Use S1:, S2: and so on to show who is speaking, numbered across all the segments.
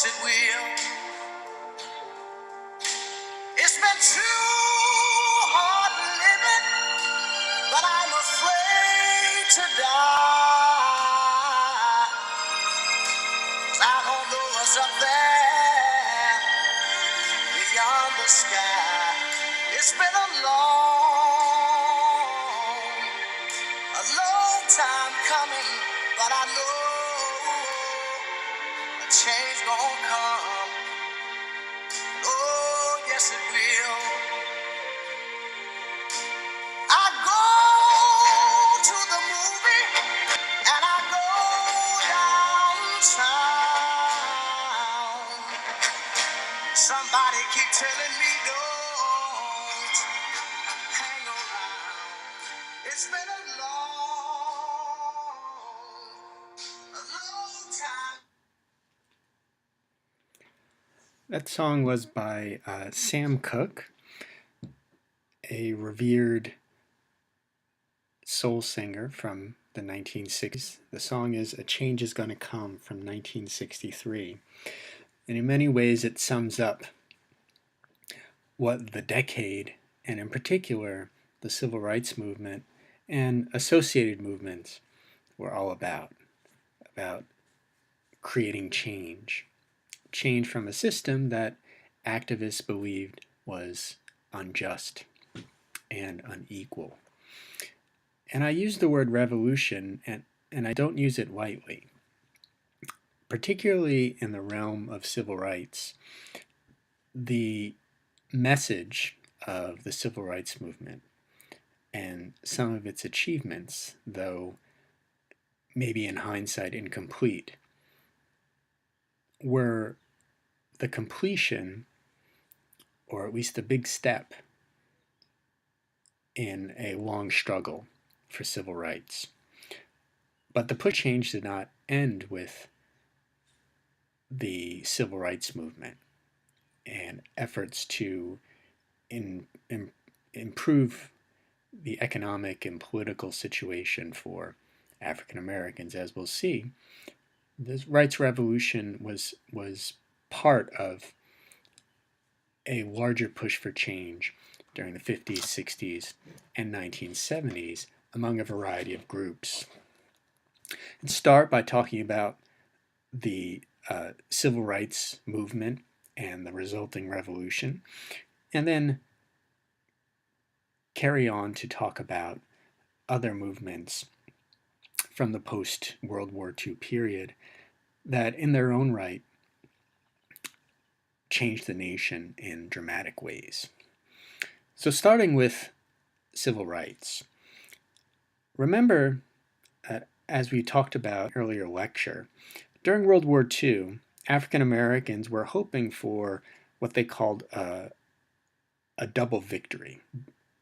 S1: it will. It's been too hard living, but I'm afraid to die. 'Cause I don't know what's up there beyond the sky. It's been a long time coming, but I know a change gonna come. Oh, yes it will. I go to the movie and I go downtown. Somebody keep telling me don't hang around. It's been a long time. That song was by Sam Cooke, a revered soul singer from the 1960s. The song is A Change Is Gonna Come from 1963. And in many ways it sums up what the decade, and in particular the civil rights movement and associated movements, were all about creating change. Change from a system that activists believed was unjust and unequal. And I use the word revolution, and I don't use it lightly. Particularly in the realm of civil rights, the message of the civil rights movement and some of its achievements, though maybe in hindsight incomplete, were the completion, or at least a big step, in a long struggle for civil rights. But the push change did not end with the civil rights movement and efforts to improve the economic and political situation for African Americans. As we'll see, this rights revolution was part of a larger push for change during the 50s, 60s, and 1970s among a variety of groups. And start by talking about the civil rights movement and the resulting revolution, and then carry on to talk about other movements from the post-World War II period that in their own right changed the nation in dramatic ways. So starting with civil rights, remember, as we talked about earlier lecture, during World War II, African Americans were hoping for what they called a double victory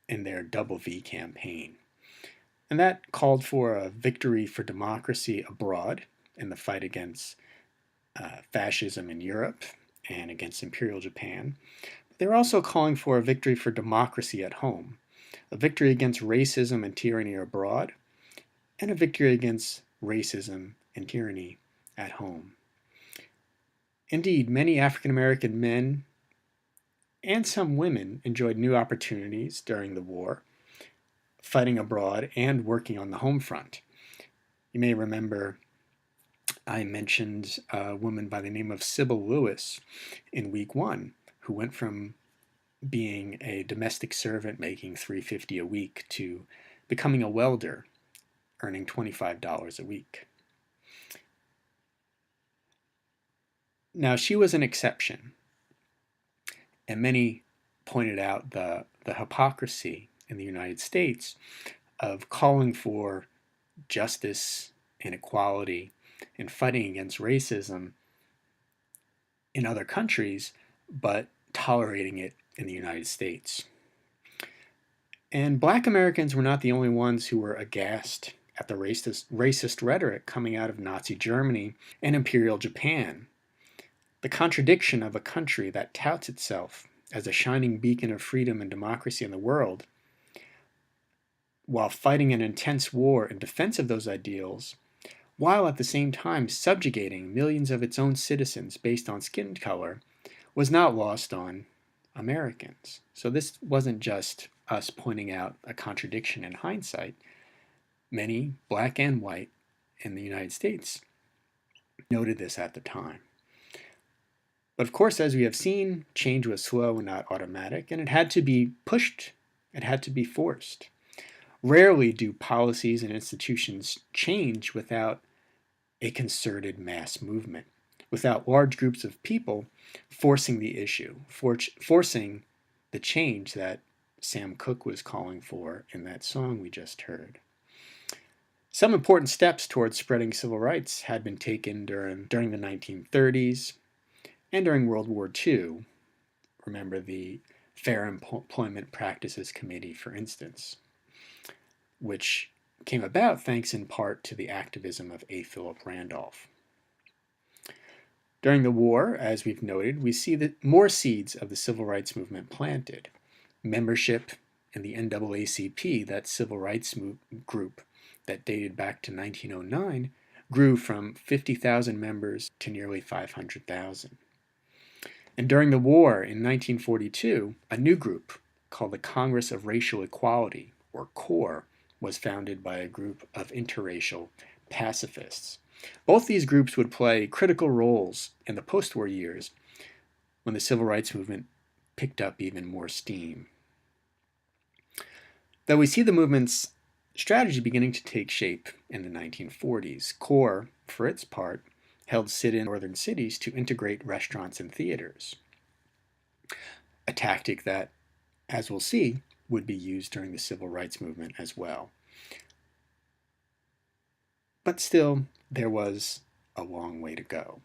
S1: in their Double V campaign. And that called for a victory for democracy abroad in the fight against fascism in Europe and against Imperial Japan. They were also calling for a victory for democracy at home, a victory against racism and tyranny abroad, and a victory against racism and tyranny at home. Indeed, many African American men and some women enjoyed new opportunities during the war, fighting abroad and working on the home front. You may remember I mentioned a woman by the name of Sybil Lewis in week 1, who went from being a domestic servant making $3.50 a week to becoming a welder, earning $25 a week. Now, she was an exception, and many pointed out the hypocrisy in the United States of calling for justice and equality and fighting against racism in other countries, but tolerating it in the United States. And Black Americans were not the only ones who were aghast at the racist rhetoric coming out of Nazi Germany and Imperial Japan. The contradiction of a country that touts itself as a shining beacon of freedom and democracy in the world, while fighting an intense war in defense of those ideals, while at the same time subjugating millions of its own citizens based on skin color, was not lost on Americans. So this wasn't just us pointing out a contradiction in hindsight. Many, black and white, in the United States noted this at the time. But of course, as we have seen, change was slow and not automatic, and it had to be pushed, it had to be forced. Rarely do policies and institutions change without a concerted mass movement, without large groups of people forcing the issue, forcing the change that Sam Cooke was calling for in that song we just heard. Some important steps towards spreading civil rights had been taken during the 1930s and during World War II. Remember the Fair Employment Practices Committee, for instance, which came about thanks in part to the activism of A. Philip Randolph. During the war, as we've noted, we see that more seeds of the civil rights movement planted. Membership in the NAACP, that civil rights group that dated back to 1909, grew from 50,000 members to nearly 500,000. And during the war in 1942, a new group called the Congress of Racial Equality, or CORE, was founded by a group of interracial pacifists. Both these groups would play critical roles in the post-war years when the civil rights movement picked up even more steam. Though we see the movement's strategy beginning to take shape in the 1940s, CORE, for its part, held sit-in northern cities to integrate restaurants and theaters, a tactic that, as we'll see, would be used during the civil rights movement as well. But still, there was a long way to go.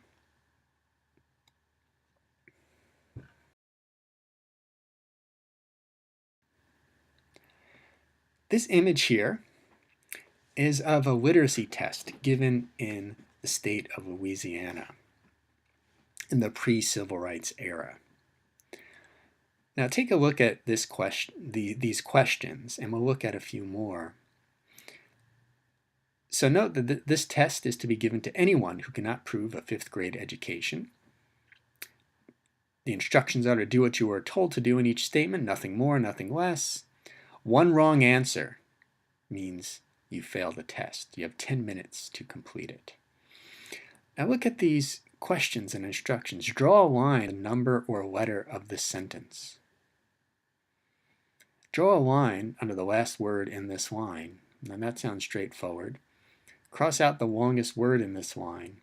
S1: This image here is of a literacy test given in the state of Louisiana in the pre-civil rights era. Now take a look at these questions, and we'll look at a few more. So note that this test is to be given to anyone who cannot prove a 5th grade education. The instructions are to do what you are told to do in each statement, nothing more, nothing less. One wrong answer means you fail the test. You have 10 minutes to complete it. Now look at these questions and instructions. Draw a line, the number or letter of this sentence. Draw a line under the last word in this line. Now that sounds straightforward. Cross out the longest word in this line.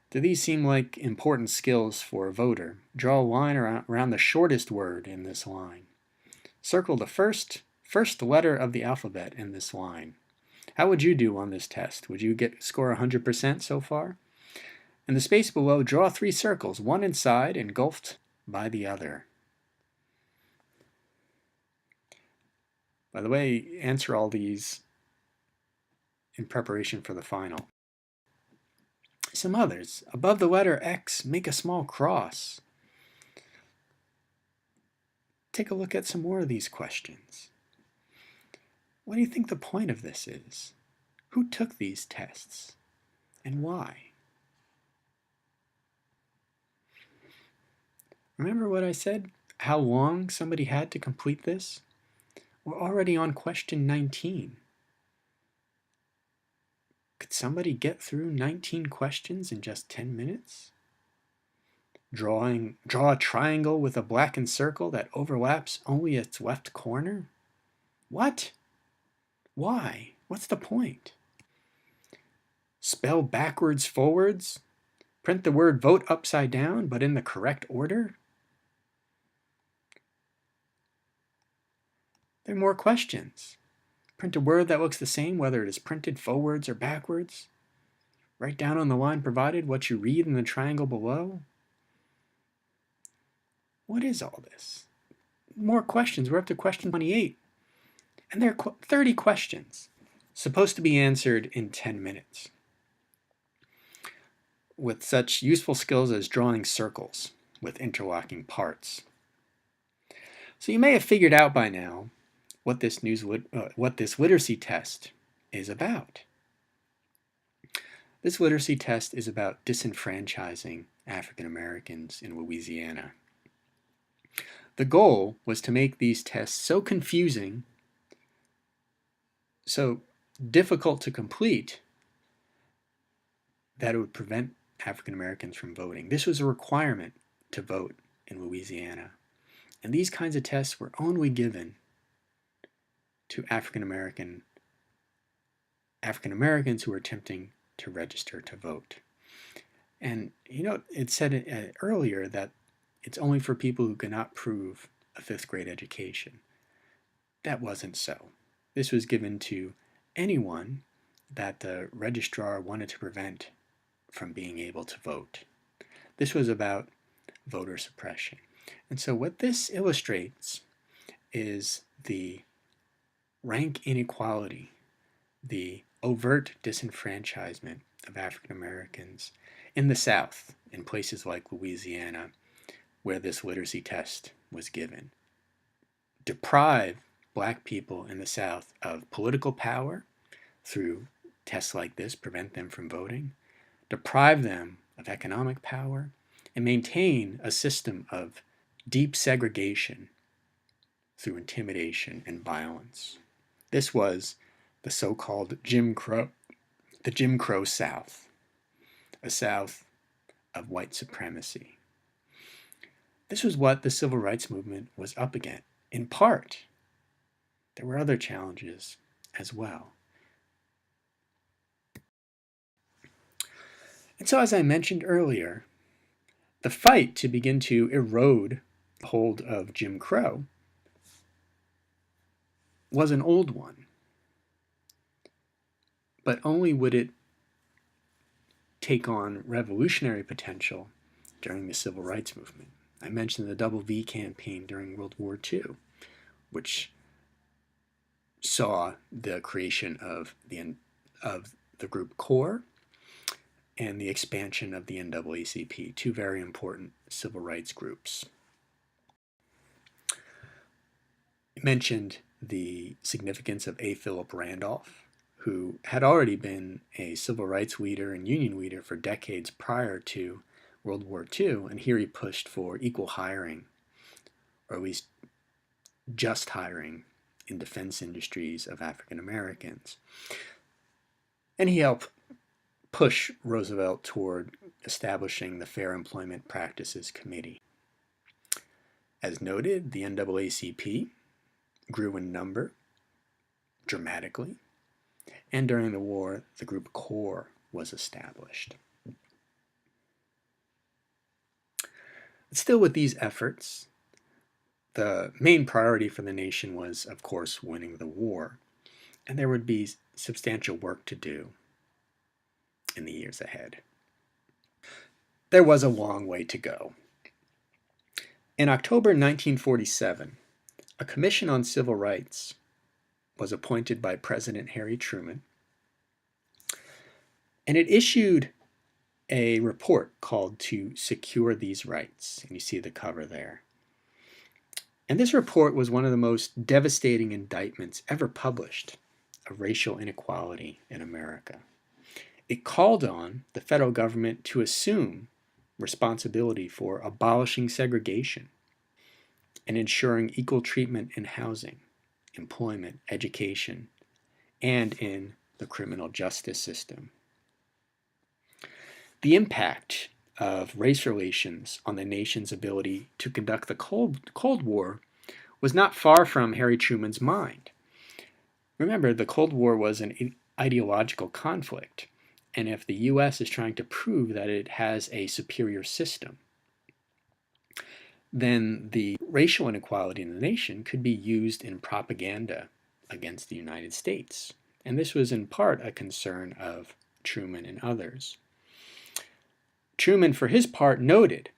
S1: Do these seem like important skills for a voter? Draw a line around the shortest word in this line. Circle the first letter of the alphabet in this line. How would you do on this test? Would you score 100% so far? In the space below, draw 3 circles, one inside engulfed by the other. By the way, answer all these in preparation for the final. Some others. Above the letter X, make a small cross. Take a look at some more of these questions. What do you think the point of this is? Who took these tests and why? Remember what I said? How long somebody had to complete this? We're already on question 19. Could somebody get through 19 questions in just 10 minutes? Draw a triangle with a blackened circle that overlaps only its left corner? What? Why? What's the point? Spell backwards forwards? Print the word vote upside down, but in the correct order? There are more questions. Print a word that looks the same whether it is printed forwards or backwards. Write down on the line provided what you read in the triangle below. What is all this? More questions. We're up to question 28. And there are 30 questions, supposed to be answered in 10 minutes, with such useful skills as drawing circles with interlocking parts. So you may have figured out by now what this literacy test is about. This literacy test is about disenfranchising African Americans in Louisiana. The goal was to make these tests so confusing, so difficult to complete, that it would prevent African Americans from voting. This was a requirement to vote in Louisiana. And these kinds of tests were only given to African Americans who were attempting to register to vote. And it said earlier that it's only for people who cannot prove a 5th grade education. That wasn't so. This was given to anyone that the registrar wanted to prevent from being able to vote. This was about voter suppression. And so what this illustrates is the rank inequality, the overt disenfranchisement of African Americans in the South, in places like Louisiana, where this literacy test was given. Deprive Black people in the South of political power through tests like this, prevent them from voting, deprive them of economic power, and maintain a system of deep segregation through intimidation and violence. This was the so-called Jim Crow South, a South of white supremacy. This was what the civil rights movement was up against. In part, there were other challenges as well. And so, as I mentioned earlier, the fight to begin to erode the hold of Jim Crow was an old one, but only would it take on revolutionary potential during the civil rights movement. I mentioned the Double V campaign during World War II, which saw the creation of the group CORE and the expansion of the NAACP, two very important civil rights groups. I mentioned the significance of A. Philip Randolph, who had already been a civil rights leader and union leader for decades prior to World War II, and here he pushed for equal hiring, or at least just hiring in defense industries of African Americans. And he helped push Roosevelt toward establishing the Fair Employment Practices Committee. As noted, the NAACP grew in number dramatically, and during the war, the group CORE was established. Still, with these efforts, the main priority for the nation was, of course, winning the war, and there would be substantial work to do in the years ahead. There was a long way to go. In October 1947, a commission on civil rights was appointed by President Harry Truman, and it issued a report called To Secure These Rights, and you see the cover there. And this report was one of the most devastating indictments ever published of racial inequality in America. It called on the federal government to assume responsibility for abolishing segregation and ensuring equal treatment in housing, employment, education, and in the criminal justice system. The impact of race relations on the nation's ability to conduct the Cold War was not far from Harry Truman's mind. Remember, the Cold War was an ideological conflict, and if the U.S. is trying to prove that it has a superior system, then the racial inequality in the nation could be used in propaganda against the United States. And this was in part a concern of Truman and others. Truman, for his part, noted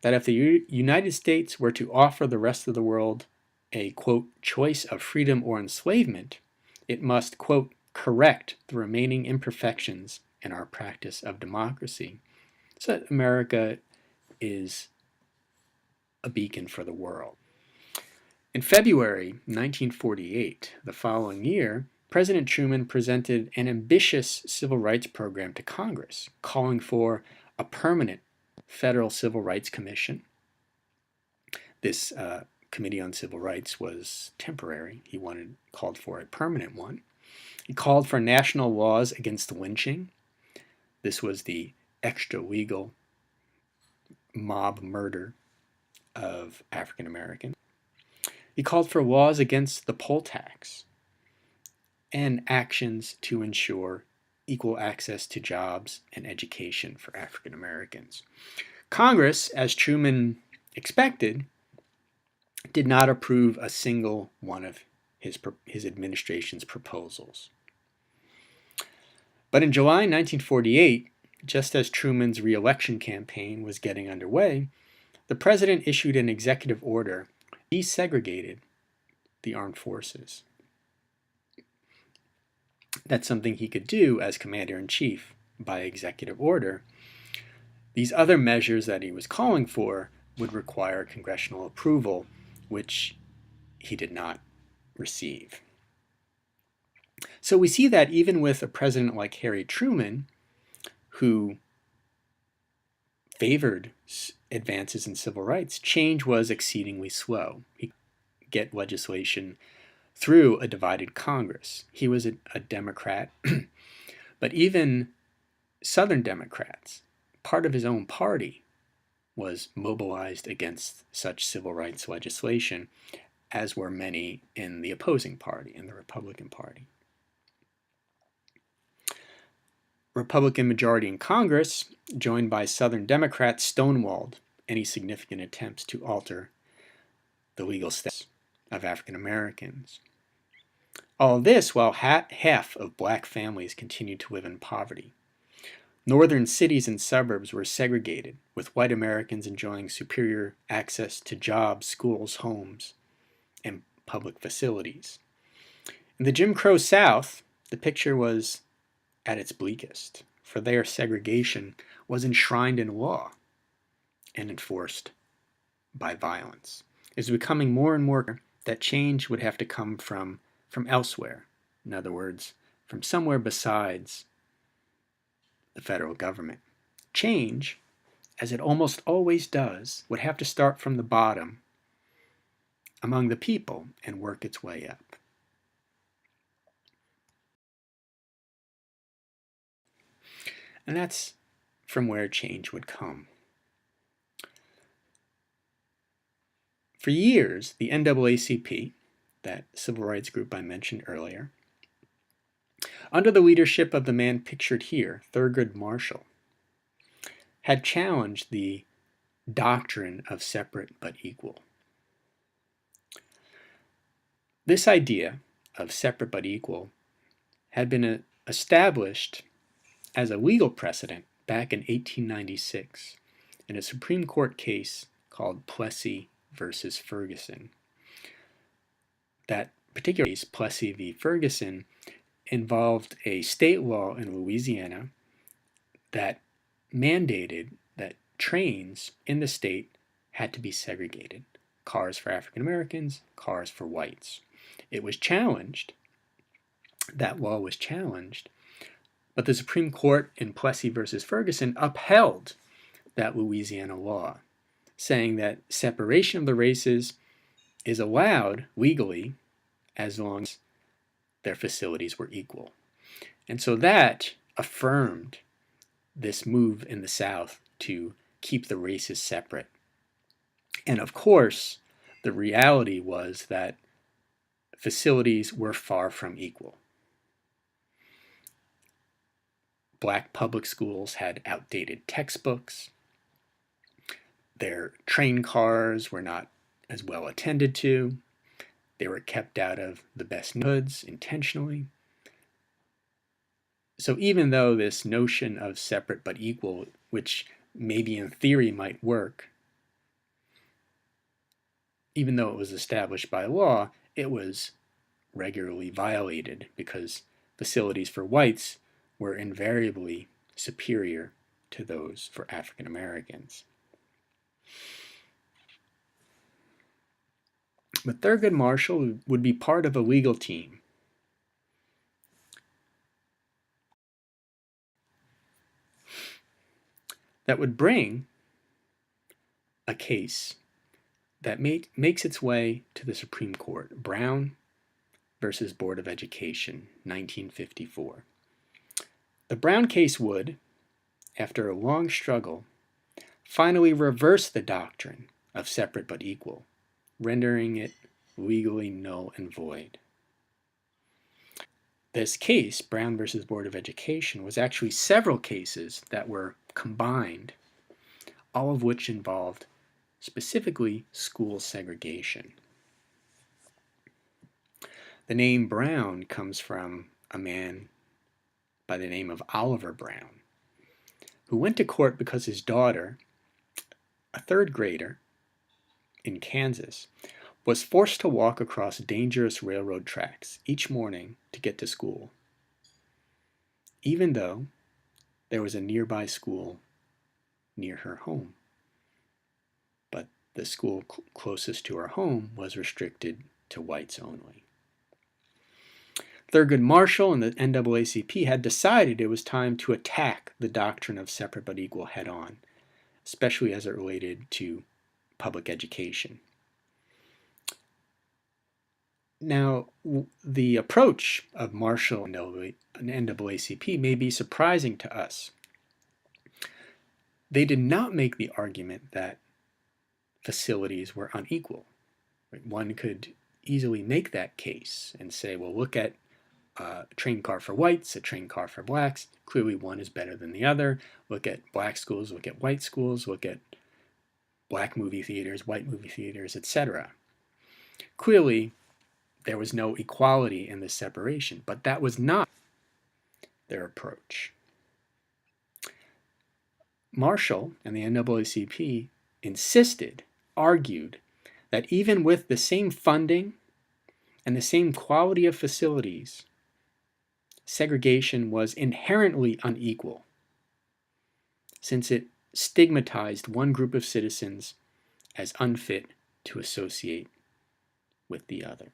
S1: that if the United States were to offer the rest of the world a, quote, choice of freedom or enslavement, it must, quote, correct the remaining imperfections in our practice of democracy, so that America is a beacon for the world. In February 1948, the following year, President Truman presented an ambitious civil rights program to Congress, calling for a permanent federal civil rights commission. This Committee on Civil Rights was temporary. He called for a permanent one. He called for national laws against lynching. This was the extra-legal mob murder of African Americans. He called for laws against the poll tax and actions to ensure equal access to jobs and education for African Americans. Congress, as Truman expected, did not approve a single one of his administration's proposals. But in July 1948, just as Truman's re-election campaign was getting underway, the president issued an executive order desegregated the armed forces. That's something he could do as commander-in-chief by executive order. These other measures that he was calling for would require congressional approval, which he did not receive. So we see that even with a president like Harry Truman, who favored advances in civil rights, change was exceedingly slow. He could get legislation through a divided Congress. He was a Democrat, but even Southern Democrats, part of his own party, was mobilized against such civil rights legislation, as were many in the opposing party, in the Republican Party. Republican majority in Congress, joined by Southern Democrats, stonewalled any significant attempts to alter the legal status of African Americans. All of this while half of black families continued to live in poverty. Northern cities and suburbs were segregated, with white Americans enjoying superior access to jobs, schools, homes, and public facilities. In the Jim Crow South, the picture was at its bleakest, for their segregation was enshrined in law and enforced by violence. It was becoming more and more clear that change would have to come from elsewhere. In other words, from somewhere besides the federal government. Change, as it almost always does, would have to start from the bottom among the people and work its way up. And that's from where change would come. For years, the NAACP, that civil rights group I mentioned earlier, under the leadership of the man pictured here, Thurgood Marshall, had challenged the doctrine of separate but equal. This idea of separate but equal had been established as a legal precedent back in 1896 in a Supreme Court case called Plessy versus Ferguson. That particular case, Plessy v. Ferguson, involved a state law in Louisiana that mandated that trains in the state had to be segregated. Cars for African Americans, cars for whites. It was challenged, that law was challenged, but the Supreme Court in Plessy versus Ferguson upheld that Louisiana law, saying that separation of the races is allowed legally as long as their facilities were equal. And so that affirmed this move in the South to keep the races separate. And of course, the reality was that facilities were far from equal. Black public schools had outdated textbooks. Their train cars were not as well attended to. They were kept out of the best neighborhoods intentionally. So even though this notion of separate but equal, which maybe in theory might work, even though it was established by law, it was regularly violated because facilities for whites were invariably superior to those for African Americans. But Thurgood Marshall would be part of a legal team that would bring a case that makes its way to the Supreme Court, Brown versus Board of Education, 1954. The Brown case would, after a long struggle, finally reverse the doctrine of separate but equal, rendering it legally null and void. This case, Brown versus Board of Education, was actually several cases that were combined, all of which involved specifically school segregation. The name Brown comes from a man by the name of Oliver Brown, who went to court because his daughter, a third grader in Kansas, was forced to walk across dangerous railroad tracks each morning to get to school, even though there was a nearby school near her home. But the school closest to her home was restricted to whites only. Thurgood Marshall and the NAACP had decided it was time to attack the doctrine of separate but equal head-on, especially as it related to public education. Now, the approach of Marshall and NAACP may be surprising to us. They did not make the argument that facilities were unequal. One could easily make that case and say, well, look at a train car for whites, a train car for blacks. Clearly one is better than the other. Look at black schools, look at white schools, look at black movie theaters, white movie theaters, etc. Clearly, there was no equality in this separation, but that was not their approach. Marshall and the NAACP argued that even with the same funding and the same quality of facilities, segregation was inherently unequal, since it stigmatized one group of citizens as unfit to associate with the other.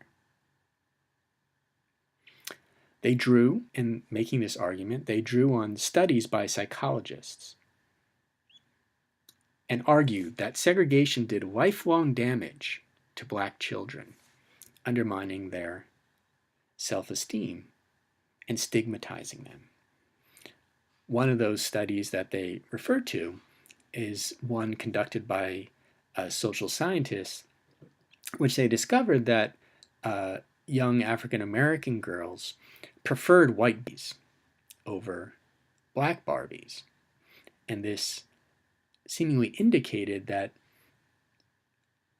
S1: They drew, in making this argument, they drew on studies by psychologists and argued that segregation did lifelong damage to black children, undermining their self-esteem and stigmatizing them. One of those studies that they refer to is one conducted by social scientists, which they discovered that young African American girls preferred white Barbies over black Barbies. And this seemingly indicated that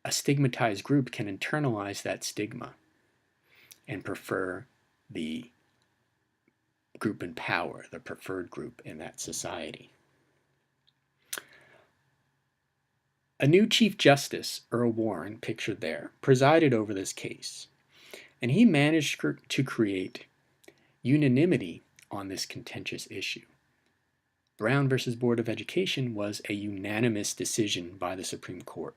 S1: a stigmatized group can internalize that stigma and prefer the group in power, the preferred group in that society. A new Chief Justice, Earl Warren, pictured there, presided over this case, and he managed to create unanimity on this contentious issue. Brown versus Board of Education was a unanimous decision by the Supreme Court.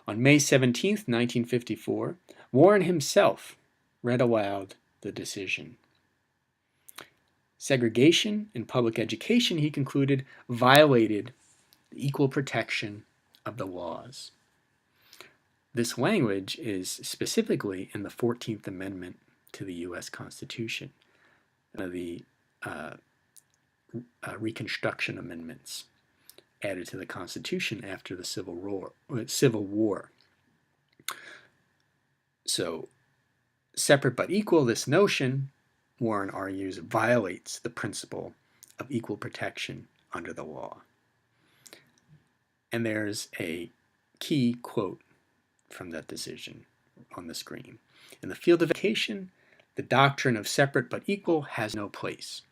S1: On May 17, 1954, Warren himself read aloud the decision. Segregation in public education, he concluded, violated the equal protection of the laws. This language is specifically in the 14th Amendment to the U.S. Constitution, the Reconstruction Amendments added to the Constitution after the Civil War. So, separate but equal, this notion, Warren argues, violates the principle of equal protection under the law. And there's a key quote from that decision on the screen. In the field of education, the doctrine of separate but equal has no place.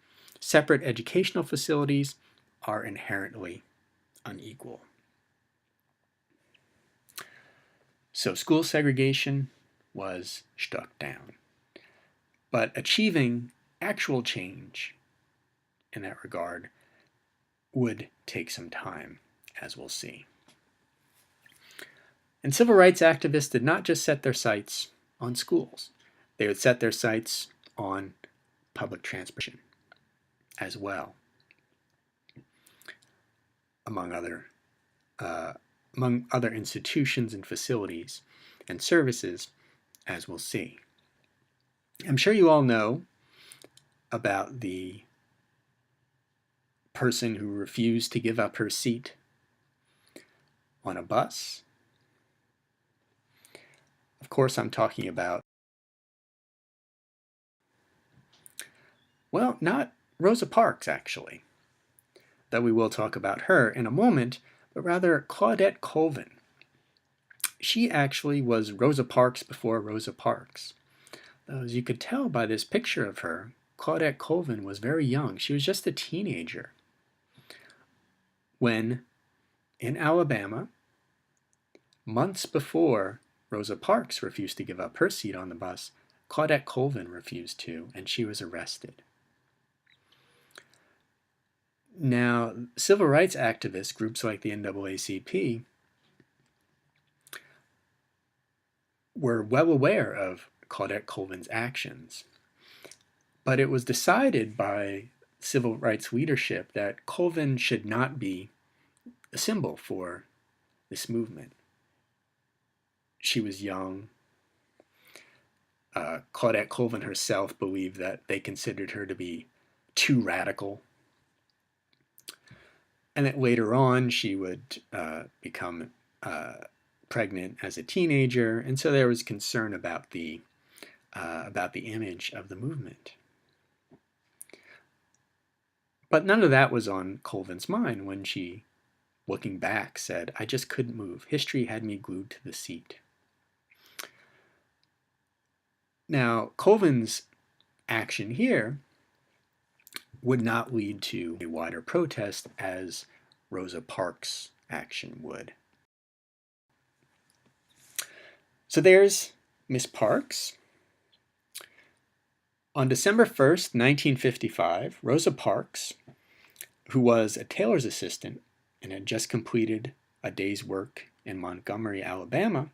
S1: Separate educational facilities are inherently unequal. So school segregation was struck down. But achieving actual change in that regard would take some time, as we'll see. And civil rights activists did not just set their sights on schools. They would set their sights on public transportation as well. among other institutions and facilities and services, as we'll see. I'm sure you all know about the person who refused to give up her seat on a bus. Of course, I'm talking about, well, not Rosa Parks, actually, though we will talk about her in a moment, but rather Claudette Colvin. She actually was Rosa Parks before Rosa Parks. As you could tell by this picture of her, Claudette Colvin was very young. She was just a teenager when, in Alabama, months before Rosa Parks refused to give up her seat on the bus, Claudette Colvin refused to, and she was arrested. Now, civil rights activists, groups like the NAACP, were well aware of Claudette Colvin's actions. But it was decided by civil rights leadership that Colvin should not be a symbol for this movement. She was young. Claudette Colvin herself believed that they considered her to be too radical. And that later on she would become pregnant as a teenager, and so there was concern about the image of the movement. But none of that was on Colvin's mind when she, looking back, said, "I just couldn't move. History had me glued to the seat." Now, Colvin's action here would not lead to a wider protest as Rosa Parks' action would. So there's Miss Parks. On December 1st, 1955, Rosa Parks, who was a tailor's assistant and had just completed a day's work in Montgomery, Alabama,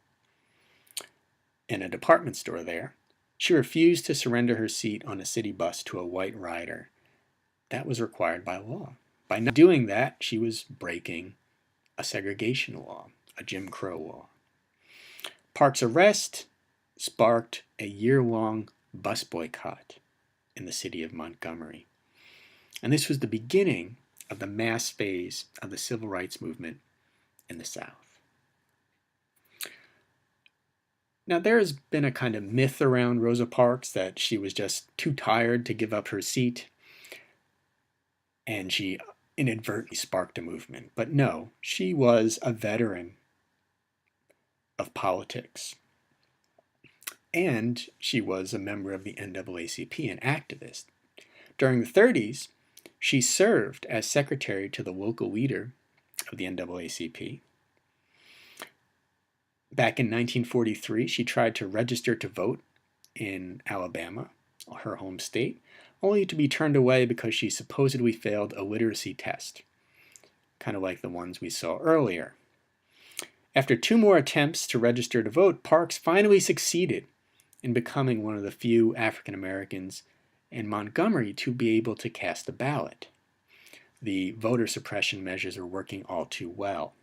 S1: in a department store there, she refused to surrender her seat on a city bus to a white rider. That was required by law. By not doing that, she was breaking a segregation law, a Jim Crow law. Parks' arrest sparked a year-long bus boycott in the city of Montgomery. And this was the beginning of the mass phase of the civil rights movement in the South. Now, there has been a kind of myth around Rosa Parks that she was just too tired to give up her seat, and she inadvertently sparked a movement. But no, she was a veteran of politics. And she was a member of the NAACP, an activist. During the 30s, she served as secretary to the local leader of the NAACP. Back in 1943, she tried to register to vote in Alabama, her home state, only to be turned away because she supposedly failed a literacy test, kind of like the ones we saw earlier. After 2 more attempts to register to vote, Parks finally succeeded in becoming one of the few African Americans in Montgomery to be able to cast a ballot. The voter suppression measures were working all too well.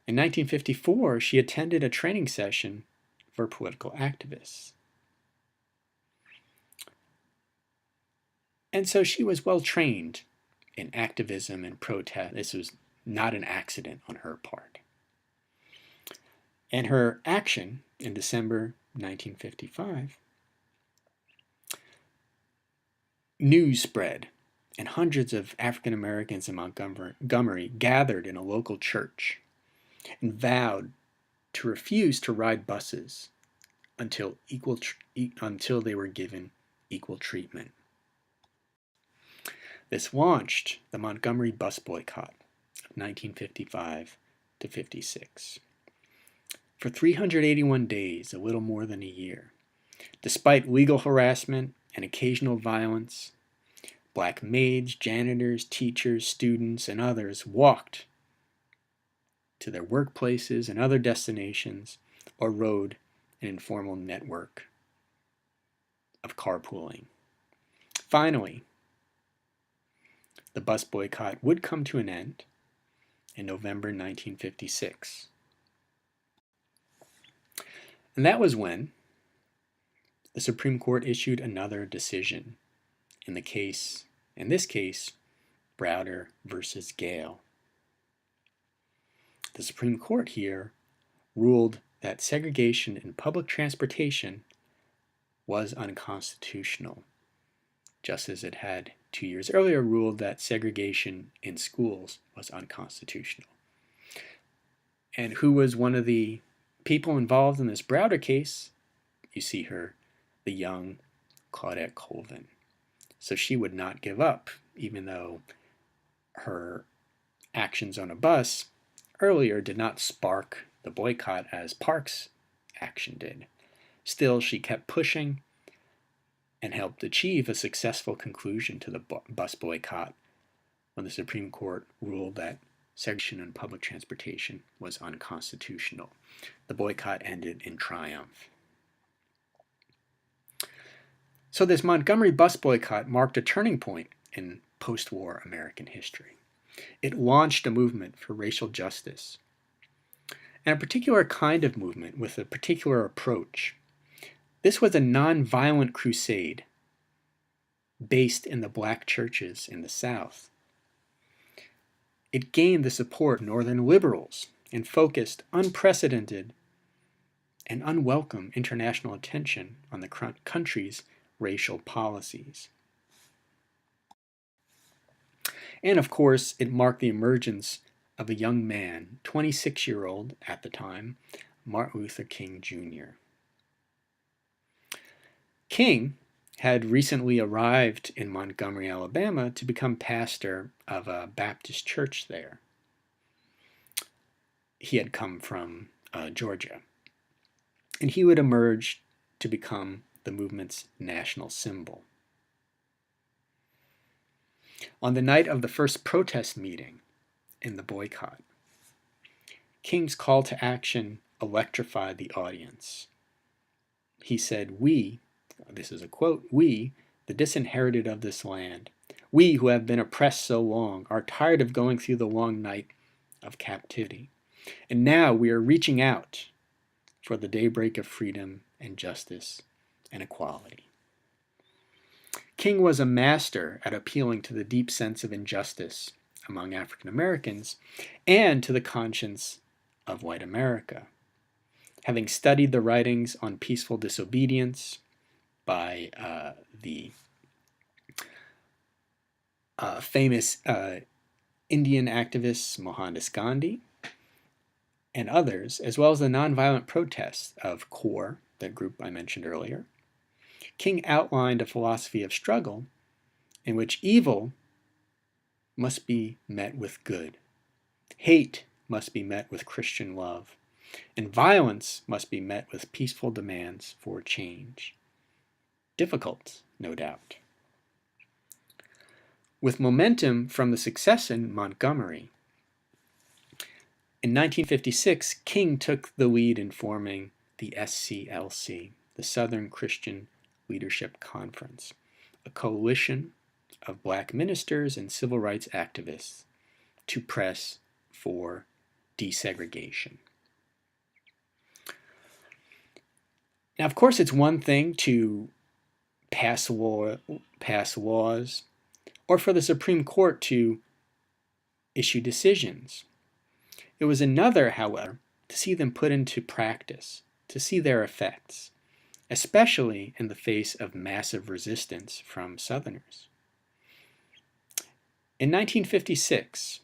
S1: In 1954, she attended a training session for political activists. And so she was well trained in activism and protest. This was not an accident on her part. And her action in December 1955, news spread, and hundreds of African Americans in Montgomery gathered in a local church and vowed to refuse to ride buses until they were given equal treatment. This launched the Montgomery bus boycott of 1955 to 56. For 381 days, a little more than a year, despite legal harassment and occasional violence, black maids, janitors, teachers, students, and others walked to their workplaces and other destinations or rode an informal network of carpooling. Finally, the bus boycott would come to an end in November 1956. And that was when the Supreme Court issued another decision in this case, Browder versus Gale. The Supreme Court here ruled that segregation in public transportation was unconstitutional, just as it had 2 years earlier ruled that segregation in schools was unconstitutional. And who was one of the people involved in this Browder case? You see her, the young Claudette Colvin. So she would not give up, even though her actions on a bus earlier did not spark the boycott as Park's action did. Still, she kept pushing and helped achieve a successful conclusion to the bus boycott when the Supreme Court ruled that segregation in public transportation was unconstitutional. The boycott ended in triumph. So this Montgomery bus boycott marked a turning point in post-war American history. It launched a movement for racial justice, and a particular kind of movement with a particular approach. This was a nonviolent crusade based in the black churches in the South. It gained the support of Northern liberals and focused unprecedented and unwelcome international attention on the country's racial policies. And of course, it marked the emergence of a young man, 26-year-old at the time, Martin Luther King Jr. King had recently arrived in Montgomery, Alabama to become pastor of a Baptist church there. He had come from Georgia. And he would emerge to become the movement's national symbol. On the night of the first protest meeting in the boycott, King's call to action electrified the audience. He said, "We," this is a quote, "we, the disinherited of this land, we who have been oppressed so long, are tired of going through the long night of captivity. And now we are reaching out for the daybreak of freedom and justice and equality." King was a master at appealing to the deep sense of injustice among African Americans and to the conscience of white America. Having studied the writings on peaceful disobedience by the famous Indian activist Mohandas Gandhi and others, as well as the nonviolent protests of CORE, the group I mentioned earlier, King outlined a philosophy of struggle in which evil must be met with good, hate must be met with Christian love, and violence must be met with peaceful demands for change. Difficult, no doubt. With momentum from the success in Montgomery, in 1956, King took the lead in forming the SCLC, the Southern Christian Leadership Conference, a coalition of black ministers and civil rights activists to press for desegregation. Now, of course, it's one thing to pass laws or for the Supreme Court to issue decisions. It was another, however, to see them put into practice, to see their effects, especially in the face of massive resistance from Southerners. In 1956,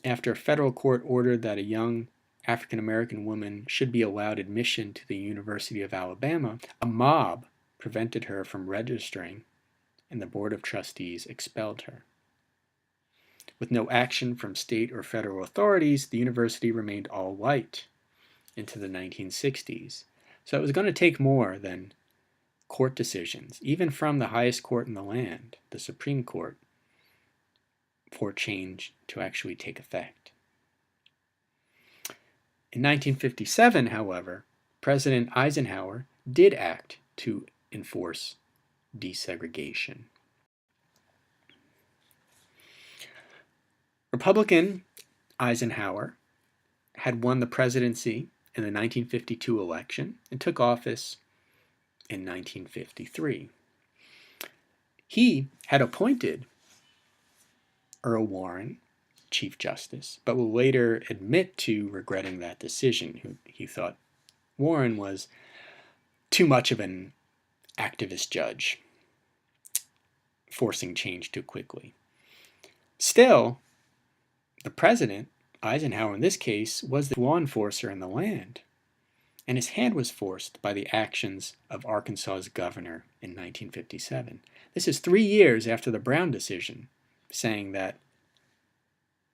S1: after a federal court ordered that a young African-American woman should be allowed admission to the University of Alabama, a mob prevented her from registering, and the Board of Trustees expelled her. With no action from state or federal authorities, the university remained all white into the 1960s. So it was going to take more than court decisions, even from the highest court in the land, the Supreme Court, for change to actually take effect. In 1957, however, President Eisenhower did act to enforce desegregation. Republican Eisenhower had won the presidency in the 1952 election and took office in 1953. He had appointed Earl Warren Chief Justice, but will later admit to regretting that decision. He thought Warren was too much of an activist judge, forcing change too quickly. Still, the president, Eisenhower in this case, was the law enforcer in the land, and his hand was forced by the actions of Arkansas's governor in 1957. This is 3 years after the Brown decision, saying that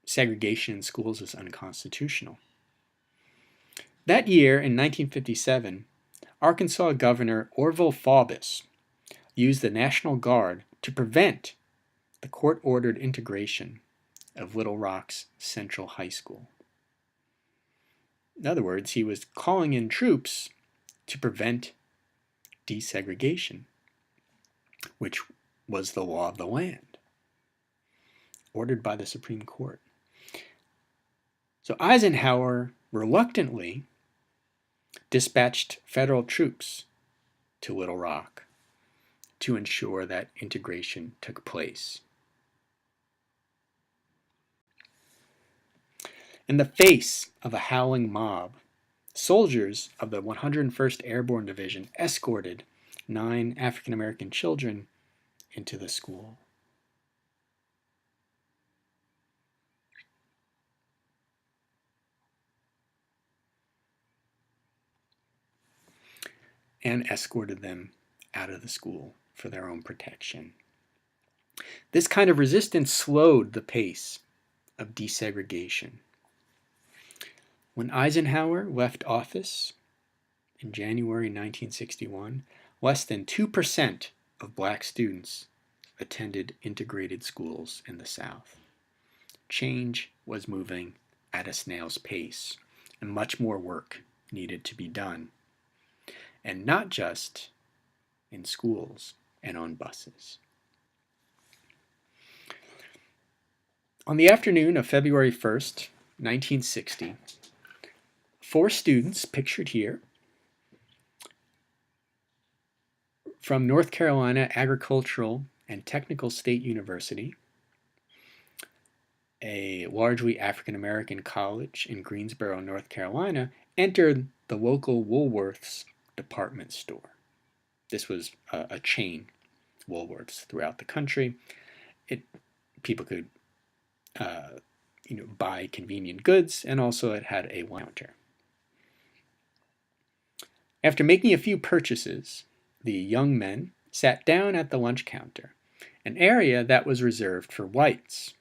S1: segregation in schools is unconstitutional. That year, in 1957, Arkansas Governor Orville Faubus used the National Guard to prevent the court-ordered integration of Little Rock's Central High School. In other words, he was calling in troops to prevent desegregation, which was the law of the land, ordered by the Supreme Court. So Eisenhower reluctantly dispatched federal troops to Little Rock to ensure that integration took place. In the face of a howling mob, soldiers of the 101st Airborne Division escorted 9 African American children into the school. And escorted them out of the school for their own protection. This kind of resistance slowed the pace of desegregation. When Eisenhower left office in January 1961, less than 2% of black students attended integrated schools in the South. Change was moving at a snail's pace, and much more work needed to be done. And not just in schools and on buses. On the afternoon of February 1st, 1960, 4 students, pictured here, from North Carolina Agricultural and Technical State University, a largely African American college in Greensboro, North Carolina, entered the local Woolworth's department store. This was a chain, Woolworths, throughout the country. People could buy convenient goods, and also it had a wine counter. After making a few purchases, the young men sat down at the lunch counter, an area that was reserved for whites.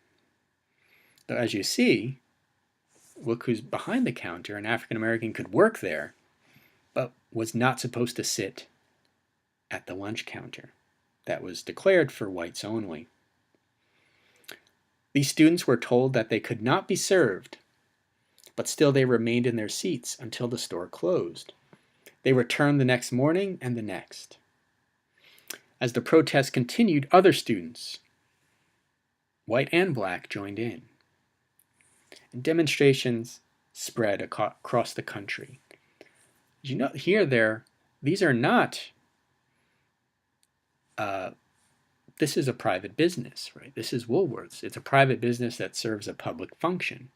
S1: Though, as you see, look who's behind the counter. An African American could work there, but was not supposed to sit at the lunch counter. That was declared for whites only. These students were told that they could not be served, but still they remained in their seats until the store closed. They returned the next morning and the next. As the protest continued, other students, white and black, joined in. And demonstrations spread across the country. You know, these are not, this is a private business, right? This is Woolworths. It's a private business that serves a public function,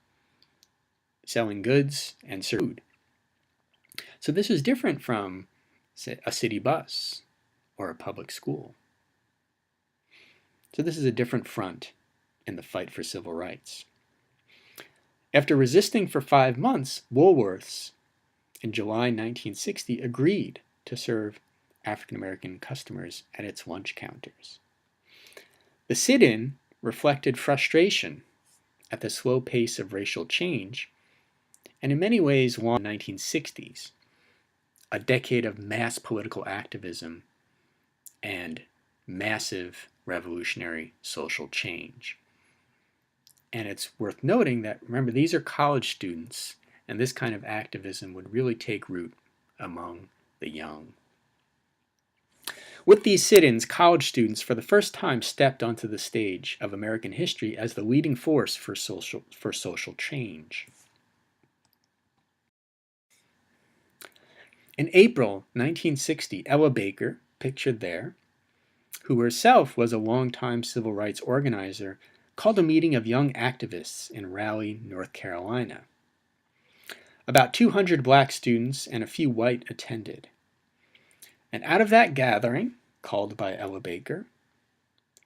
S1: selling goods and food. So this is different from, say, a city bus or a public school. So this is a different front in the fight for civil rights. After resisting for 5 months, Woolworths in July 1960 agreed to serve African American customers at its lunch counters. The sit-in reflected frustration at the slow pace of racial change, and in many ways long 1960s, a decade of mass political activism and massive revolutionary social change. And it's worth noting that, remember, these are college students, and this kind of activism would really take root among the young. With these sit-ins, college students for the first time stepped onto the stage of American history as the leading force for social change. In April 1960, Ella Baker, pictured there, who herself was a longtime civil rights organizer, called a meeting of young activists in Raleigh, North Carolina. About 200 black students and a few white attended. And out of that gathering, called by Ella Baker,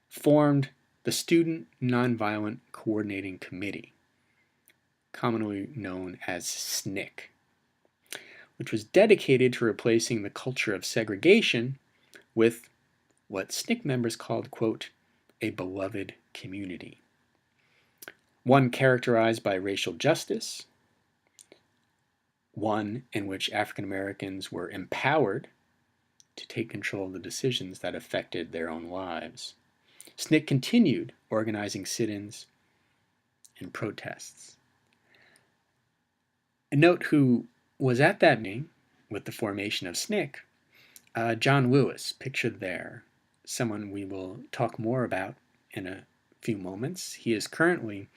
S1: formed the Student Nonviolent Coordinating Committee, commonly known as SNCC, which was dedicated to replacing the culture of segregation with what SNCC members called, quote, a beloved community. One characterized by racial justice, one in which African Americans were empowered to take control of the decisions that affected their own lives. SNCC continued organizing sit-ins and protests. A note who was at that meeting with the formation of SNCC, John Lewis, pictured there, someone we will talk more about in a few moments. He is currently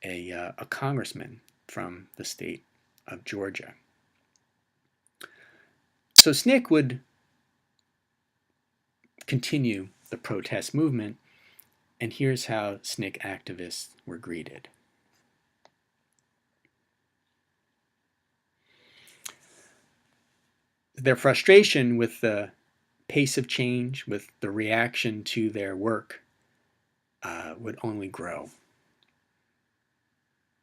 S1: a congressman from the state of Georgia. So SNCC would continue the protest movement, and here's how SNCC activists were greeted. Their frustration with the pace of change, with the reaction to their work, would only grow,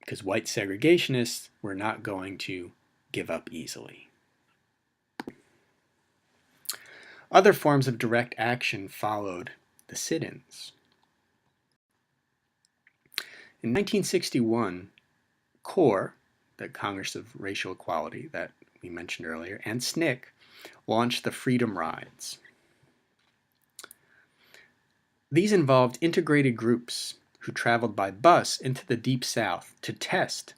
S1: because white segregationists were not going to give up easily. Other forms of direct action followed the sit-ins. In 1961, CORE, the Congress of Racial Equality that we mentioned earlier, and SNCC launched the Freedom Rides. These involved integrated groups who traveled by bus into the Deep South to test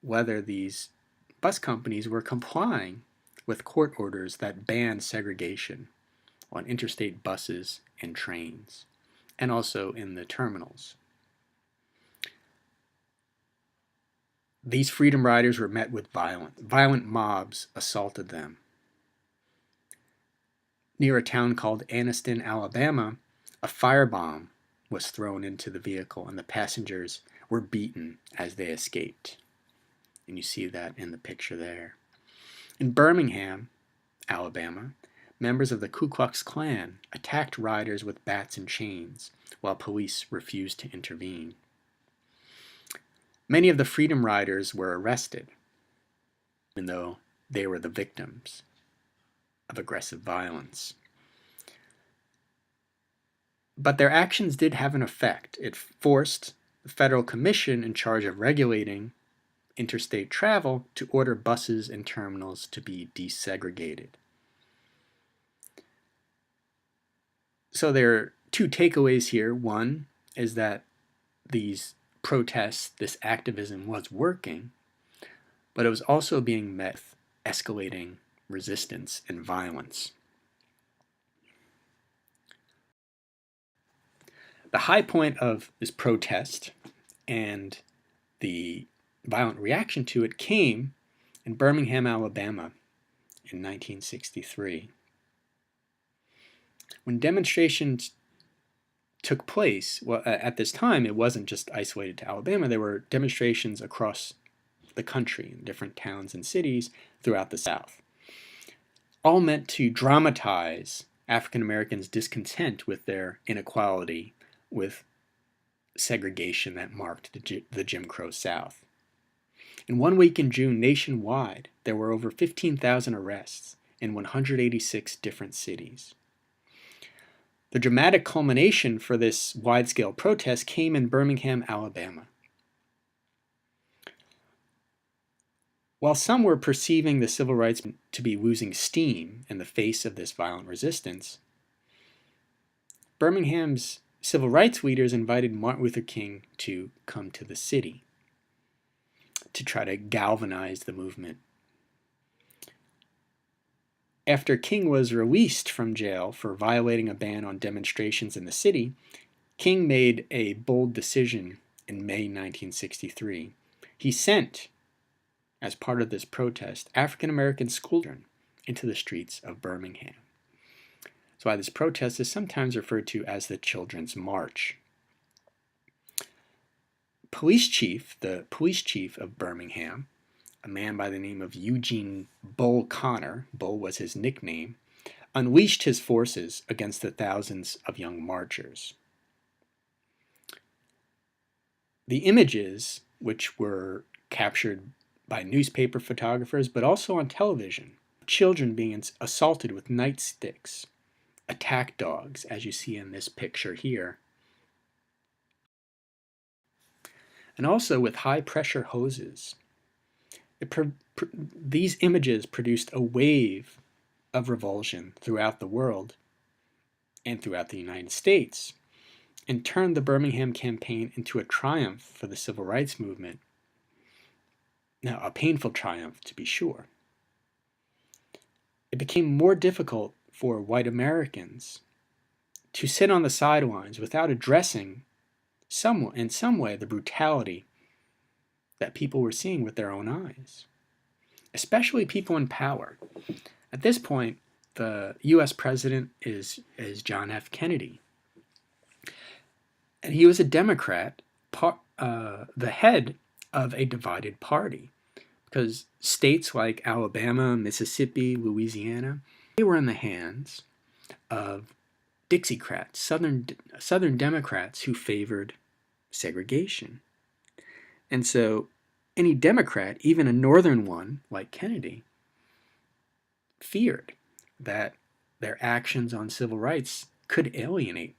S1: whether these bus companies were complying with court orders that banned segregation on interstate buses and trains, and also in the terminals. These Freedom Riders were met with violent mobs assaulted them. Near a town called Anniston, Alabama, a firebomb was thrown into the vehicle and the passengers were beaten as they escaped. And you see that in the picture there. In Birmingham, Alabama, members of the Ku Klux Klan attacked riders with bats and chains while police refused to intervene. Many of the Freedom Riders were arrested, even though they were the victims of aggressive violence. But their actions did have an effect. It forced the federal commission in charge of regulating interstate travel to order buses and terminals to be desegregated. So there are two takeaways here. One is that these protests, this activism was working, but it was also being met with escalating resistance and violence. The high point of this protest and the violent reaction to it came in Birmingham, Alabama in 1963. When demonstrations took place, well, at this time it wasn't just isolated to Alabama. There were demonstrations across the country in different towns and cities throughout the South, all meant to dramatize African Americans' discontent with their inequality, with segregation that marked the Jim Crow South. In 1 week in June, nationwide, there were over 15,000 arrests in 186 different cities. The dramatic culmination for this wide-scale protest came in Birmingham, Alabama. While some were perceiving the civil rights to be losing steam in the face of this violent resistance, Birmingham's civil rights leaders invited Martin Luther King to come to the city to try to galvanize the movement. After King was released from jail for violating a ban on demonstrations in the city, King made a bold decision in May 1963. He sent, as part of this protest, African American schoolchildren into the streets of Birmingham. That's why this protest is sometimes referred to as the Children's March. The police chief of Birmingham, a man by the name of Eugene Bull Connor, Bull was his nickname, unleashed his forces against the thousands of young marchers. The images, which were captured by newspaper photographers but also on television, children being assaulted with nightsticks, attack dogs, as you see in this picture here, and also with high-pressure hoses. These images produced a wave of revulsion throughout the world and throughout the United States, and turned the Birmingham campaign into a triumph for the civil rights movement. Now, a painful triumph, to be sure. It became more difficult for white Americans to sit on the sidelines without addressing in some way the brutality that people were seeing with their own eyes, especially people in power. At this point, the U.S. president is John F. Kennedy, and he was a Democrat, the head of a divided party, because states like Alabama, Mississippi, Louisiana, they were in the hands of Dixiecrats, Southern Democrats who favored segregation. And so any Democrat, even a Northern one like Kennedy, feared that their actions on civil rights could alienate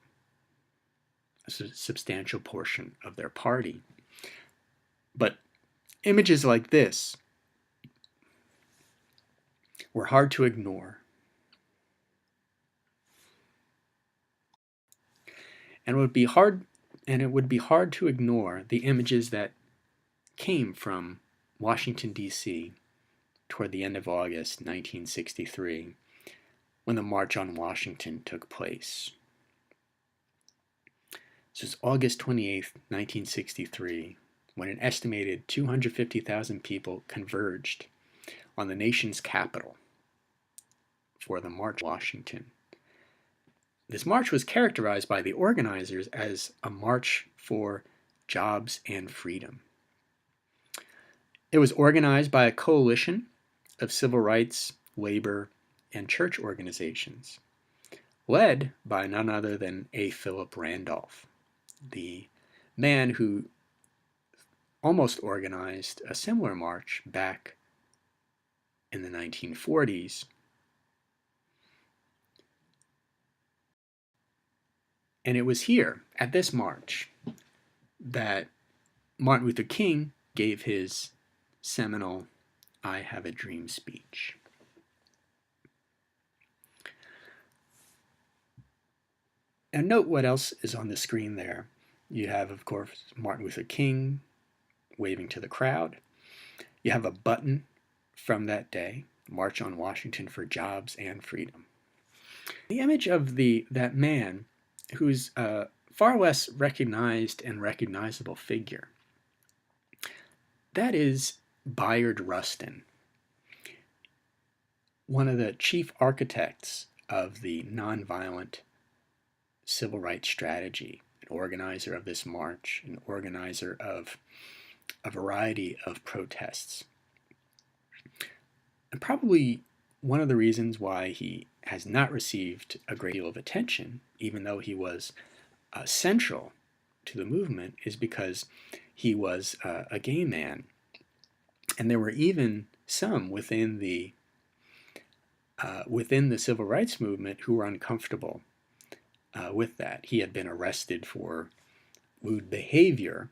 S1: a substantial portion of their party. But images like this were hard to ignore. And it would be hard to ignore the images that came from Washington, D.C. toward the end of August 1963, when the March on Washington took place. This was August 28, 1963, when an estimated 250,000 people converged on the nation's capital for the March on Washington. This march was characterized by the organizers as a march for jobs and freedom. It was organized by a coalition of civil rights, labor, and church organizations, led by none other than A. Philip Randolph, the man who almost organized a similar march back in the 1940s. And it was here, at this march, that Martin Luther King gave his seminal "I Have a Dream" speech. And note what else is on the screen there. You have, of course, Martin Luther King waving to the crowd. You have a button from that day, March on Washington for Jobs and Freedom. The image of that man, who's a far less recognized and recognizable figure, that is Bayard Rustin, one of the chief architects of the nonviolent civil rights strategy, an organizer of this march, an organizer of a variety of protests. And probably one of the reasons why he has not received a great deal of attention, even though he was central to the movement, is because he was a gay man. And there were even some within the civil rights movement who were uncomfortable with that. He had been arrested for lewd behavior,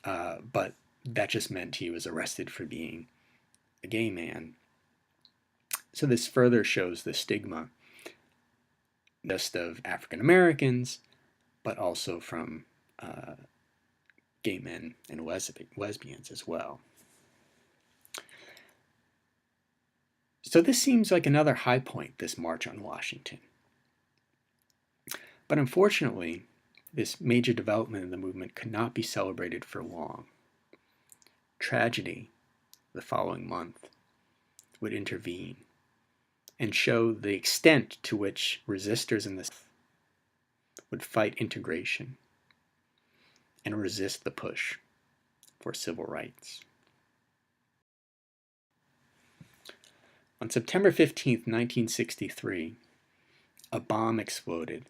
S1: but that just meant he was arrested for being a gay man. So this further shows the stigma, not just of African Americans, but also from gay men and lesbians as well. So this seems like another high point, this March on Washington. But unfortunately, this major development in the movement could not be celebrated for long. Tragedy, the following month, would intervene and show the extent to which resistors in the South would fight integration and resist the push for civil rights. On September 15, 1963, a bomb exploded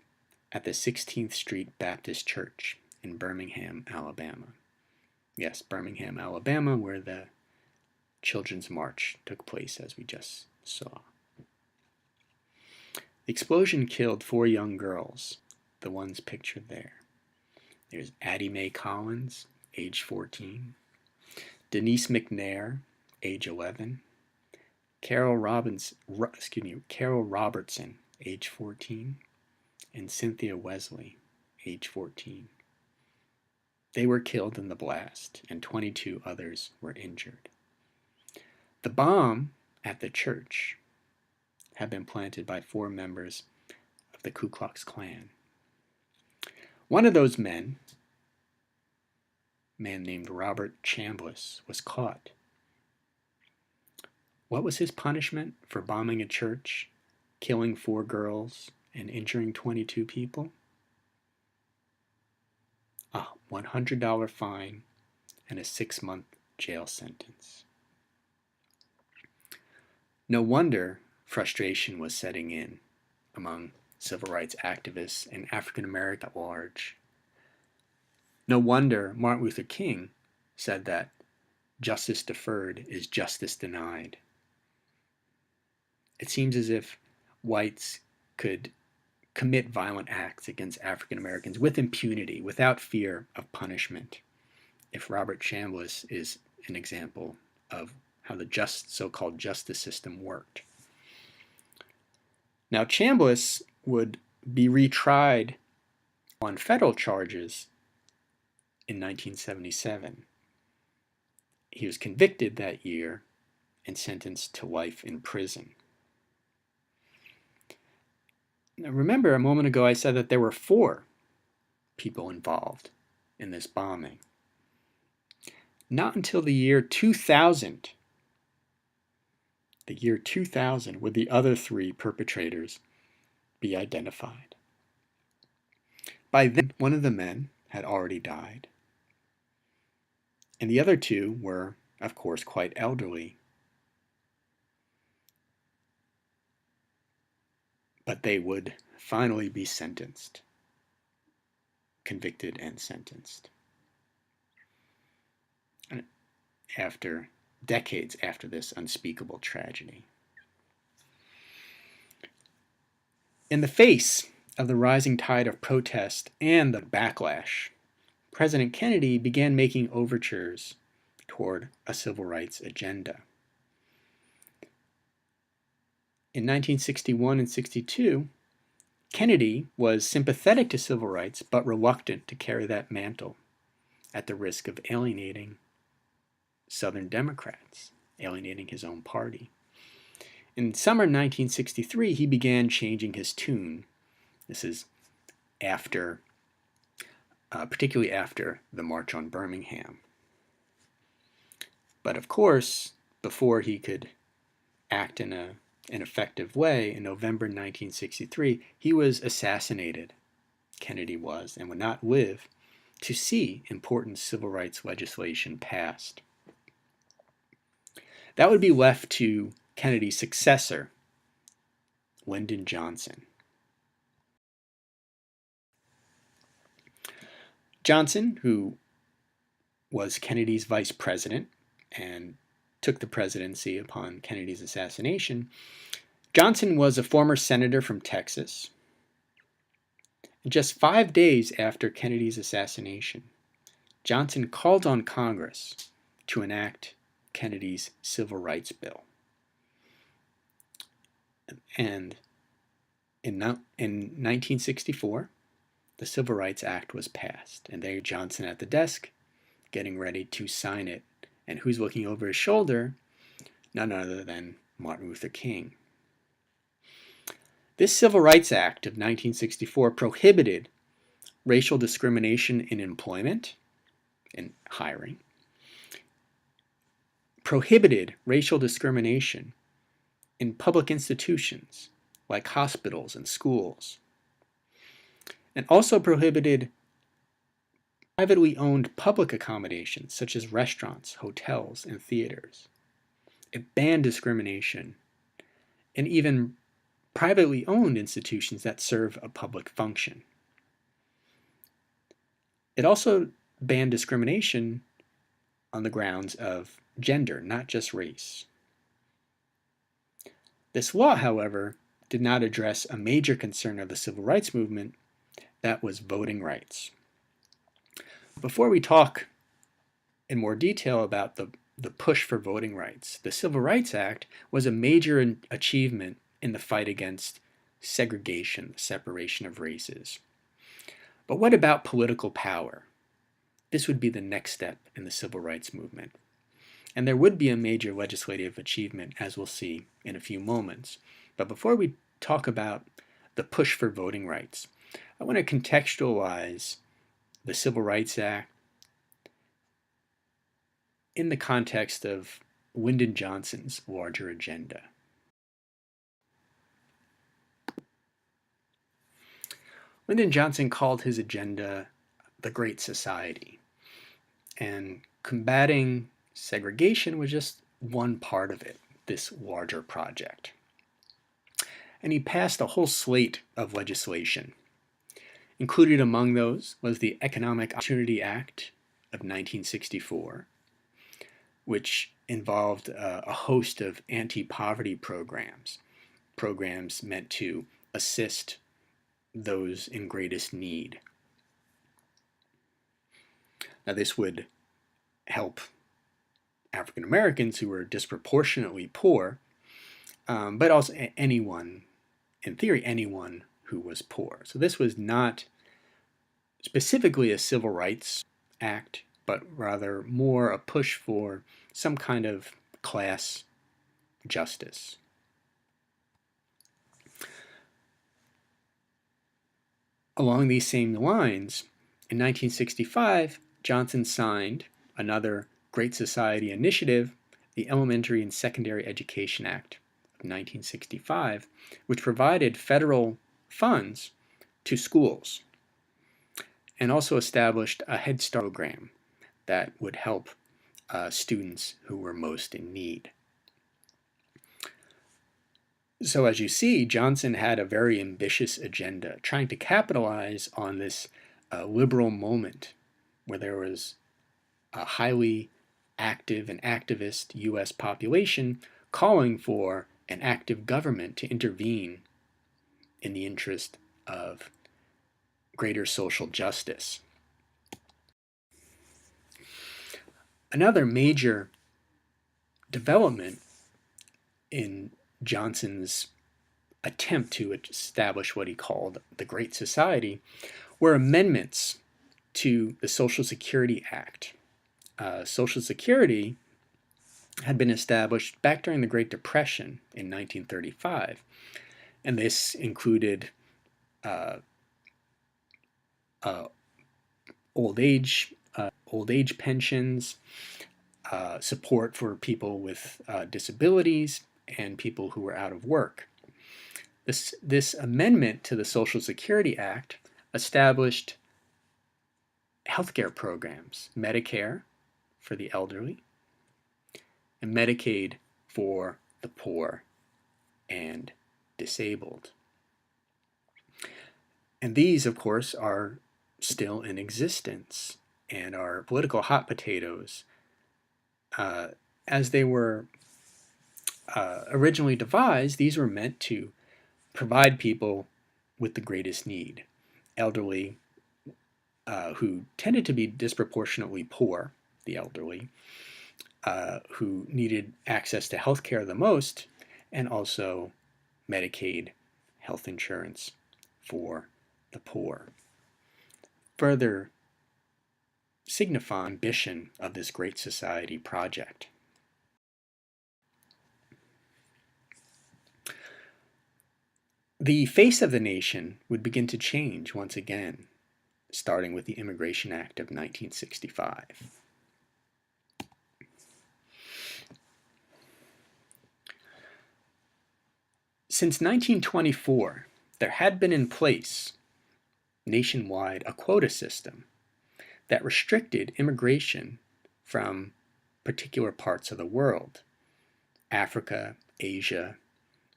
S1: at the 16th Street Baptist Church in Birmingham, Alabama. Yes, Birmingham, Alabama, where the Children's March took place, as we just saw. The explosion killed 4 young girls, the ones pictured there. There's Addie Mae Collins, age 14, Denise McNair, age 11, Carol Robertson, age 14, and Cynthia Wesley, age 14. They were killed in the blast, and 22 others were injured. The bomb at the church had been planted by 4 members of the Ku Klux Klan. One of those men, a man named Robert Chambliss, was caught. What was his punishment for bombing a church, killing 4 girls, and injuring 22 people? A $100 fine and a 6-month jail sentence. No wonder frustration was setting in among civil rights activists and African Americans at large. No wonder Martin Luther King said that justice deferred is justice denied. It seems as if whites could commit violent acts against African Americans with impunity, without fear of punishment. If Robert Chambliss is an example of how the so-called justice system worked. Now, Chambliss would be retried on federal charges in 1977. He was convicted that year and sentenced to life in prison. Now, remember, a moment ago I said that there were 4 people involved in this bombing. Not until the year 2000, would the other 3 perpetrators be identified. By then, one of the men had already died, and the other 2 were, of course, quite elderly. But they would finally be sentenced, convicted and sentenced, after decades after this unspeakable tragedy. In the face of the rising tide of protest and the backlash, President Kennedy began making overtures toward a civil rights agenda. In 1961 and 62, Kennedy was sympathetic to civil rights but reluctant to carry that mantle at the risk of alienating Southern Democrats, alienating his own party. In summer 1963, he began changing his tune. This is particularly after the March on Birmingham. But of course, before he could act in an effective way, in November 1963, he was assassinated. Kennedy was, and would not live to see important civil rights legislation passed. That would be left to Kennedy's successor, Lyndon Johnson. Johnson, who was Kennedy's vice president and took the presidency upon Kennedy's assassination, Johnson was a former senator from Texas. And just 5 days after Kennedy's assassination, Johnson called on Congress to enact Kennedy's Civil Rights Bill. And in 1964, the Civil Rights Act was passed, and there Johnson at the desk, getting ready to sign it. And who's looking over his shoulder? None other than Martin Luther King. This Civil Rights Act of 1964 prohibited racial discrimination in employment and hiring, prohibited racial discrimination in public institutions like hospitals and schools, and also prohibited privately owned public accommodations such as restaurants, hotels, and theaters. It banned discrimination in even privately owned institutions that serve a public function. It also banned discrimination on the grounds of gender, not just race. This law, however, did not address a major concern of the civil rights movement, that was voting rights. Before we talk in more detail about the push for voting rights, the Civil Rights Act was a major achievement in the fight against segregation, the separation of races. But what about political power? This would be the next step in the civil rights movement. And there would be a major legislative achievement, as we'll see in a few moments. But before we talk about the push for voting rights, I want to contextualize the Civil Rights Act in the context of Lyndon Johnson's larger agenda. Lyndon Johnson called his agenda the Great Society, and combating segregation was just one part of it, this larger project. And he passed a whole slate of legislation. Included among those was the Economic Opportunity Act of 1964, which involved a host of anti-poverty programs meant to assist those in greatest need. Now, this would help African Americans who were disproportionately poor, but also anyone, in theory, anyone who was poor. So this was not specifically a civil rights act, but rather more a push for some kind of class justice. Along these same lines, in 1965, Johnson signed another Great Society initiative, the Elementary and Secondary Education Act of 1965, which provided federal funds to schools and also established a Head Start program that would help students who were most in need. So as you see, Johnson had a very ambitious agenda, trying to capitalize on this liberal moment where there was a highly active and activist U.S. population calling for an active government to intervene in the interest of greater social justice. Another major development in Johnson's attempt to establish what he called the Great Society were amendments to the Social Security Act. Social Security had been established back during the Great Depression in 1935, and this included old age pensions, support for people with disabilities, and people who were out of work. This amendment to the Social Security Act established healthcare programs, Medicare for the elderly, and Medicaid for the poor and disabled. And these, of course, are still in existence and are political hot potatoes. As they were originally devised, these were meant to provide people with the greatest need. Elderly who tended to be disproportionately poor, the elderly, who needed access to health care the most, and also Medicaid health insurance for the poor. Further signifying ambition of this Great Society project. The face of the nation would begin to change once again, starting with the Immigration Act of 1965. Since 1924, there had been in place nationwide a quota system that restricted immigration from particular parts of the world, Africa, Asia,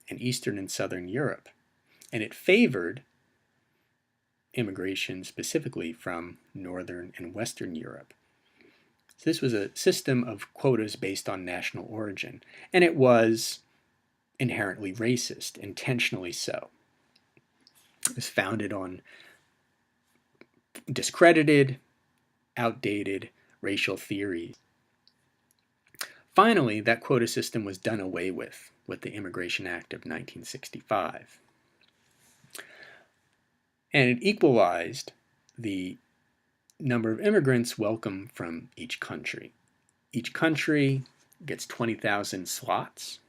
S1: and Eastern and Southern Europe. And it favored immigration specifically from Northern and Western Europe. So this was a system of quotas based on national origin, and it was inherently racist, intentionally so. It was founded on discredited, outdated racial theories. Finally, that quota system was done away with the Immigration Act of 1965. And it equalized the number of immigrants welcome from each country. Each country gets 20,000 slots.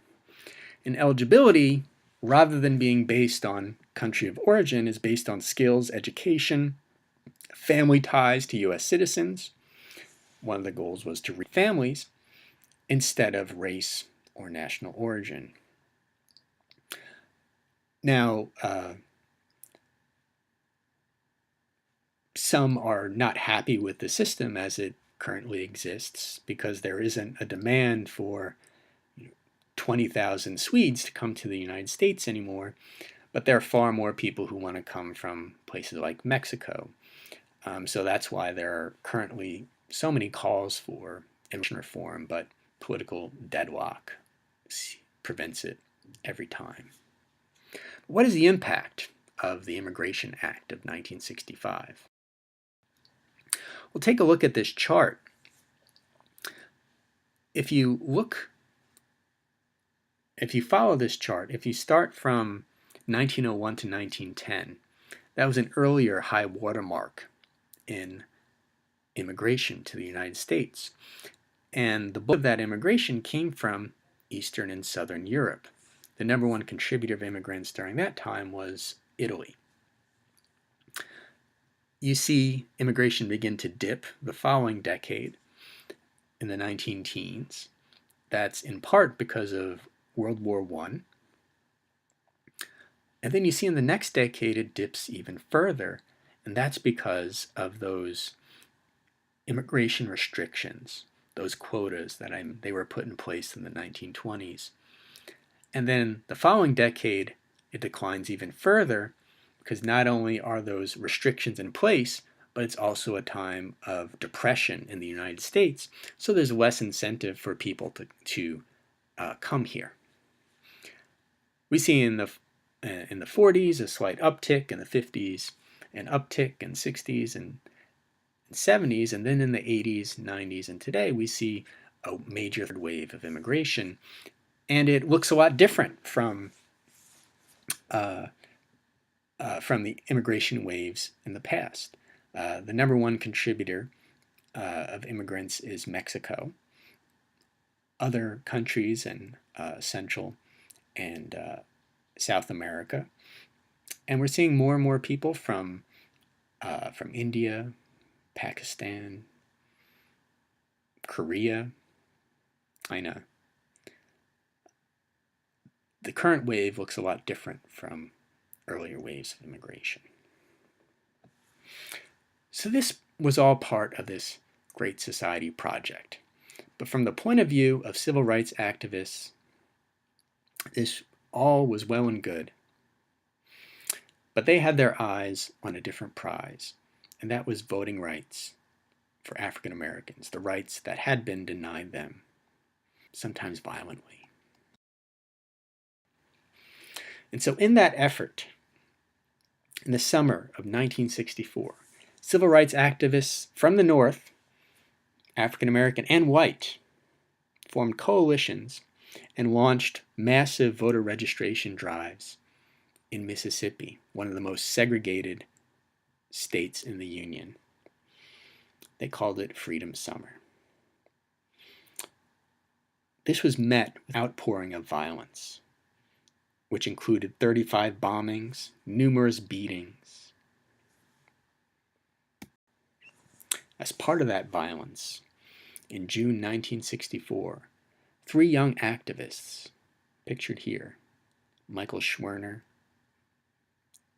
S1: And eligibility, rather than being based on country of origin, is based on skills, education, family ties to U.S. citizens. One of the goals was to reach families instead of race or national origin. Now, some are not happy with the system as it currently exists because there isn't a demand for 20,000 Swedes to come to the United States anymore, but there are far more people who want to come from places like Mexico. So that's why there are currently so many calls for immigration reform, but political deadlock prevents it every time. What is the impact of the Immigration Act of 1965? Well, take a look at this chart. If you follow this chart, if you start from 1901 to 1910, that was an earlier high watermark in immigration to the United States. And the bulk of that immigration came from Eastern and Southern Europe. The number one contributor of immigrants during that time was Italy. You see immigration begin to dip the following decade in the 19-teens. That's in part because of World War I. And then you see in the next decade it dips even further, and that's because of those immigration restrictions, those quotas that they were put in place in the 1920s. And then the following decade, it declines even further because not only are those restrictions in place, but it's also a time of depression in the United States, so there's less incentive for people to come here. We see in the 40s a slight uptick, in the 50s an uptick, in 60s and 70s, and then in the 80s, 90s, and today we see a major third wave of immigration, and it looks a lot different from the immigration waves in the past. The number one contributor of immigrants is Mexico. Other countries in Central and South America, and we're seeing more and more people from India, Pakistan, Korea. I know. The current wave looks a lot different from earlier waves of immigration. So this was all part of this Great Society project. But from the point of view of civil rights activists, this all was well and good. But they had their eyes on a different prize, and that was voting rights for African Americans, the rights that had been denied them, sometimes violently. And so in that effort, in the summer of 1964, civil rights activists from the North, African American and white, formed coalitions and launched massive voter registration drives in Mississippi, one of the most segregated states in the Union. They called it Freedom Summer. This was met with outpouring of violence. which included 35 bombings, numerous beatings. As part of that violence, in June 1964, 3 young activists, pictured here, Michael Schwerner,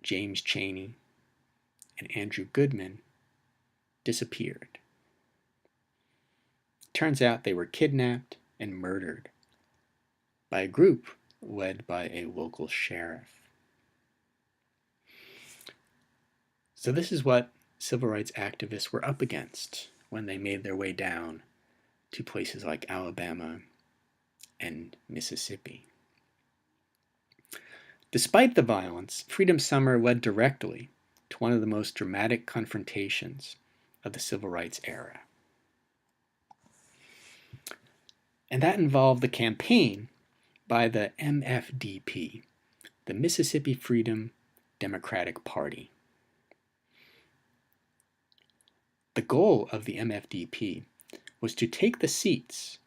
S1: James Chaney, and Andrew Goodman, disappeared. Turns out they were kidnapped and murdered by a group led by a local sheriff. So this is what civil rights activists were up against when they made their way down to places like Alabama and Mississippi. Despite the violence, Freedom Summer led directly to one of the most dramatic confrontations of the civil rights era. And that involved the campaign by the MFDP, the Mississippi Freedom Democratic Party. The goal of the MFDP was to take the seats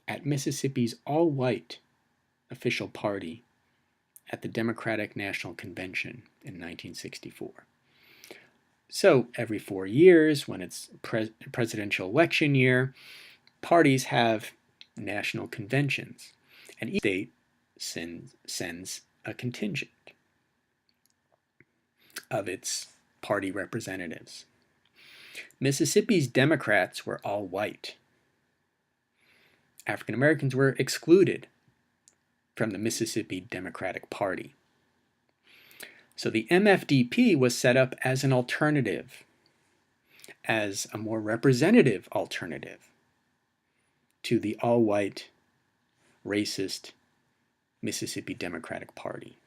S1: at Mississippi's all-white official party at the Democratic National Convention in 1964. So every 4 years, when it's presidential election year, parties have national conventions, and each state sends a contingent of its party representatives. Mississippi's Democrats were all white. African Americans were excluded from the Mississippi Democratic Party. So the MFDP was set up as an alternative, as a more representative alternative to the all-white, racist Mississippi Democratic Party.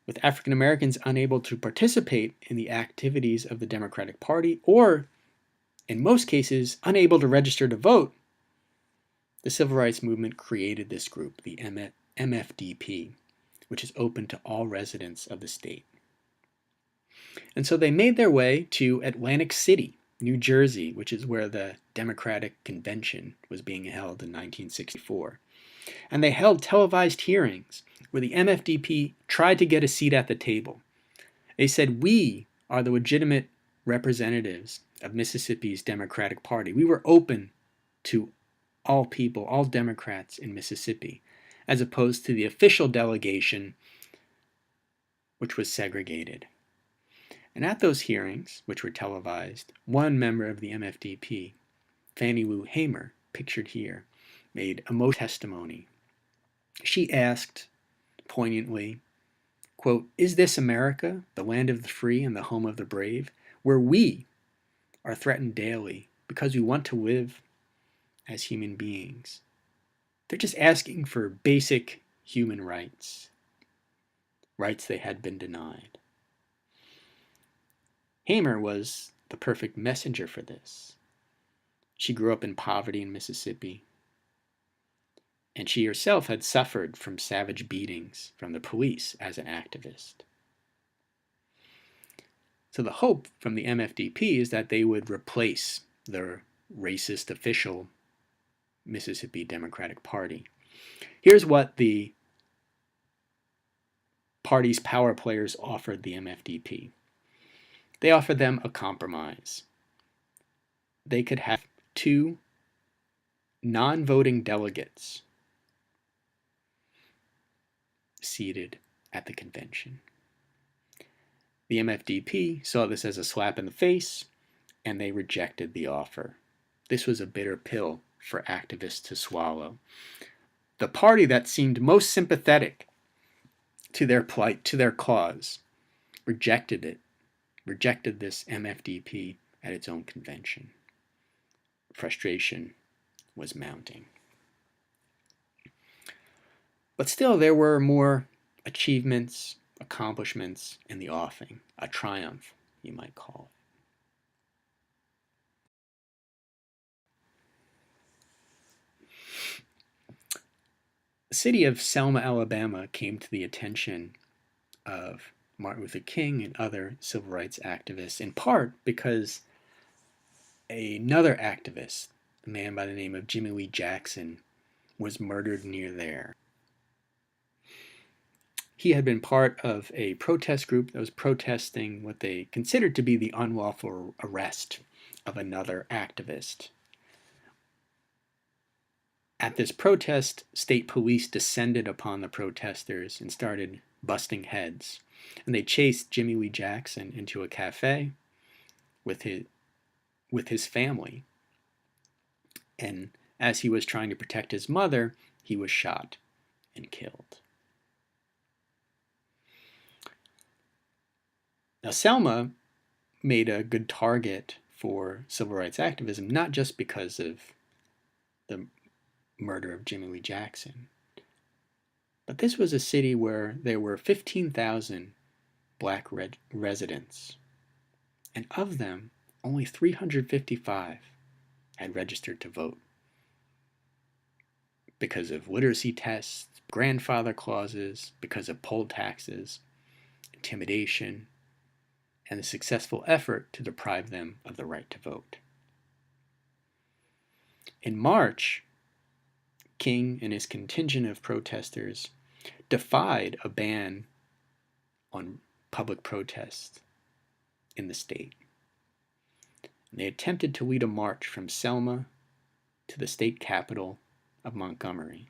S1: With African Americans unable to participate in the activities of the Democratic Party, or in most cases unable to register to vote, the civil rights movement created this group, the MFDP, which is open to all residents of the state. And so they made their way to Atlantic City, New Jersey, which is where the Democratic Convention was being held in 1964. And they held televised hearings where the MFDP tried to get a seat at the table. They said, "We are the legitimate representatives of Mississippi's Democratic Party. We were open to all people, all Democrats in Mississippi, as opposed to the official delegation, which was segregated." And at those hearings, which were televised, one member of the MFDP, Fannie Lou Hamer, pictured here, made emotional testimony. She asked, poignantly, quote, "Is this America, the land of the free and the home of the brave, where we are threatened daily because we want to live as human beings? They're just asking for basic human rights, rights they had been denied." Hamer was the perfect messenger for this. She grew up in poverty in Mississippi, and she herself had suffered from savage beatings from the police as an activist. So the hope from the MFDP is that they would replace the racist official Mississippi Democratic Party. Here's what the party's power players offered the MFDP. They offered them a compromise. They could have 2 non-voting delegates seated at the convention. The MFDP saw this as a slap in the face, and they rejected the offer. This was a bitter pill for activists to swallow. The party that seemed most sympathetic to their plight, to their cause, rejected this MFDP at its own convention. Frustration was mounting. But still, there were more achievements, accomplishments in the offing, a triumph, you might call it. The city of Selma, Alabama came to the attention of Martin Luther King and other civil rights activists, in part because another activist, a man by the name of Jimmy Lee Jackson, was murdered near there. He had been part of a protest group that was protesting what they considered to be the unlawful arrest of another activist. At this protest, state police descended upon the protesters and started busting heads. And they chased Jimmy Lee Jackson into a cafe with his family. And as he was trying to protect his mother, he was shot and killed. Now, Selma made a good target for civil rights activism, not just because of the murder of Jimmy Lee Jackson, but this was a city where there were 15,000 black residents, and of them, only 355 had registered to vote because of literacy tests, grandfather clauses, because of poll taxes, intimidation, and the successful effort to deprive them of the right to vote. In March, King and his contingent of protesters defied a ban on public protests in the state. They attempted to lead a march from Selma to the state capital of Montgomery.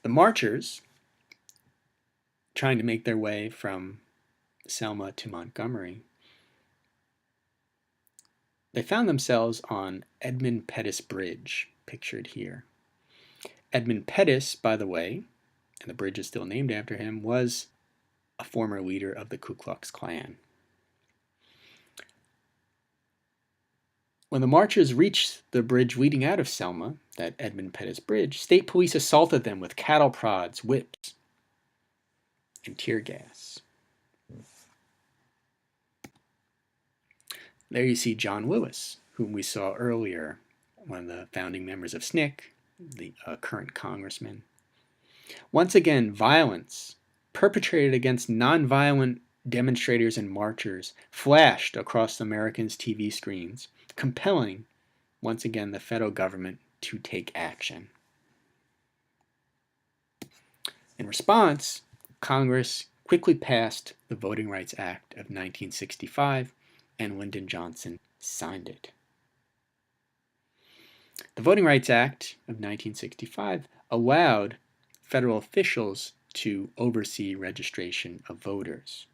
S1: The marchers, trying to make their way from Selma to Montgomery, they found themselves on Edmund Pettus Bridge, pictured here. Edmund Pettus, by the way, and the bridge is still named after him, was a former leader of the Ku Klux Klan. When the marchers reached the bridge leading out of Selma, that Edmund Pettus Bridge, state police assaulted them with cattle prods, whips, and tear gas. There you see John Lewis, whom we saw earlier, one of the founding members of SNCC, the current congressman. Once again, violence perpetrated against nonviolent demonstrators and marchers flashed across Americans' TV screens, compelling, once again, the federal government to take action. In response, Congress quickly passed the Voting Rights Act of 1965, and Lyndon Johnson signed it. The Voting Rights Act of 1965 allowed federal officials to oversee registration of voters.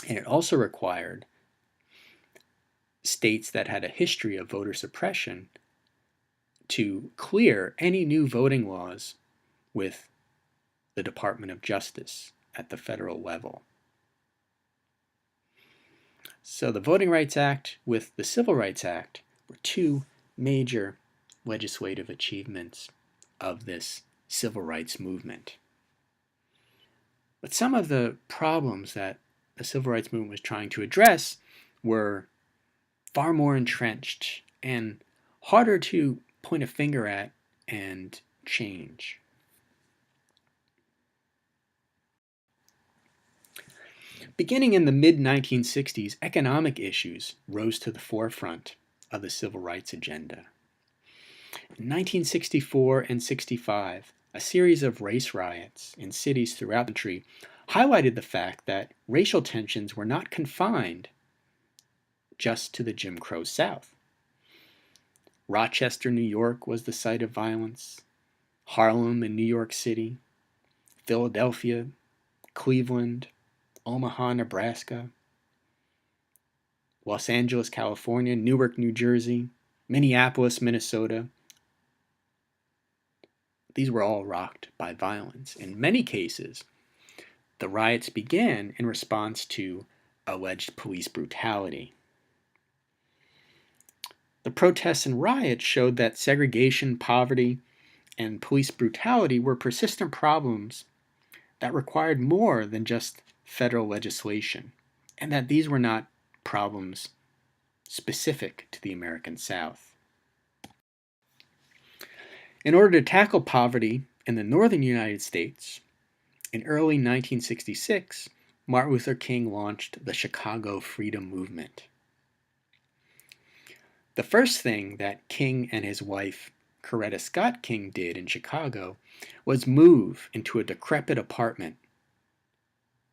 S1: And it also required states that had a history of voter suppression to clear any new voting laws with the Department of Justice at the federal level. So the Voting Rights Act with the Civil Rights Act were two major legislative achievements of this civil rights movement. But some of the problems that the civil rights movement was trying to address were far more entrenched and harder to point a finger at and change. Beginning in the mid-1960s, economic issues rose to the forefront of the civil rights agenda. In 1964 and 65, a series of race riots in cities throughout the country highlighted the fact that racial tensions were not confined just to the Jim Crow South. Rochester, New York was the site of violence, Harlem and New York City, Philadelphia, Cleveland, Omaha, Nebraska, Los Angeles, California, Newark, New Jersey, Minneapolis, Minnesota. These were all rocked by violence. In many cases, the riots began in response to alleged police brutality. The protests and riots showed that segregation, poverty, and police brutality were persistent problems that required more than just federal legislation, and that these were not problems specific to the American South. In order to tackle poverty in the northern United States, In early 1966, Martin Luther King launched the Chicago Freedom Movement. The first thing that King and his wife, Coretta Scott King, did in Chicago was move into a decrepit apartment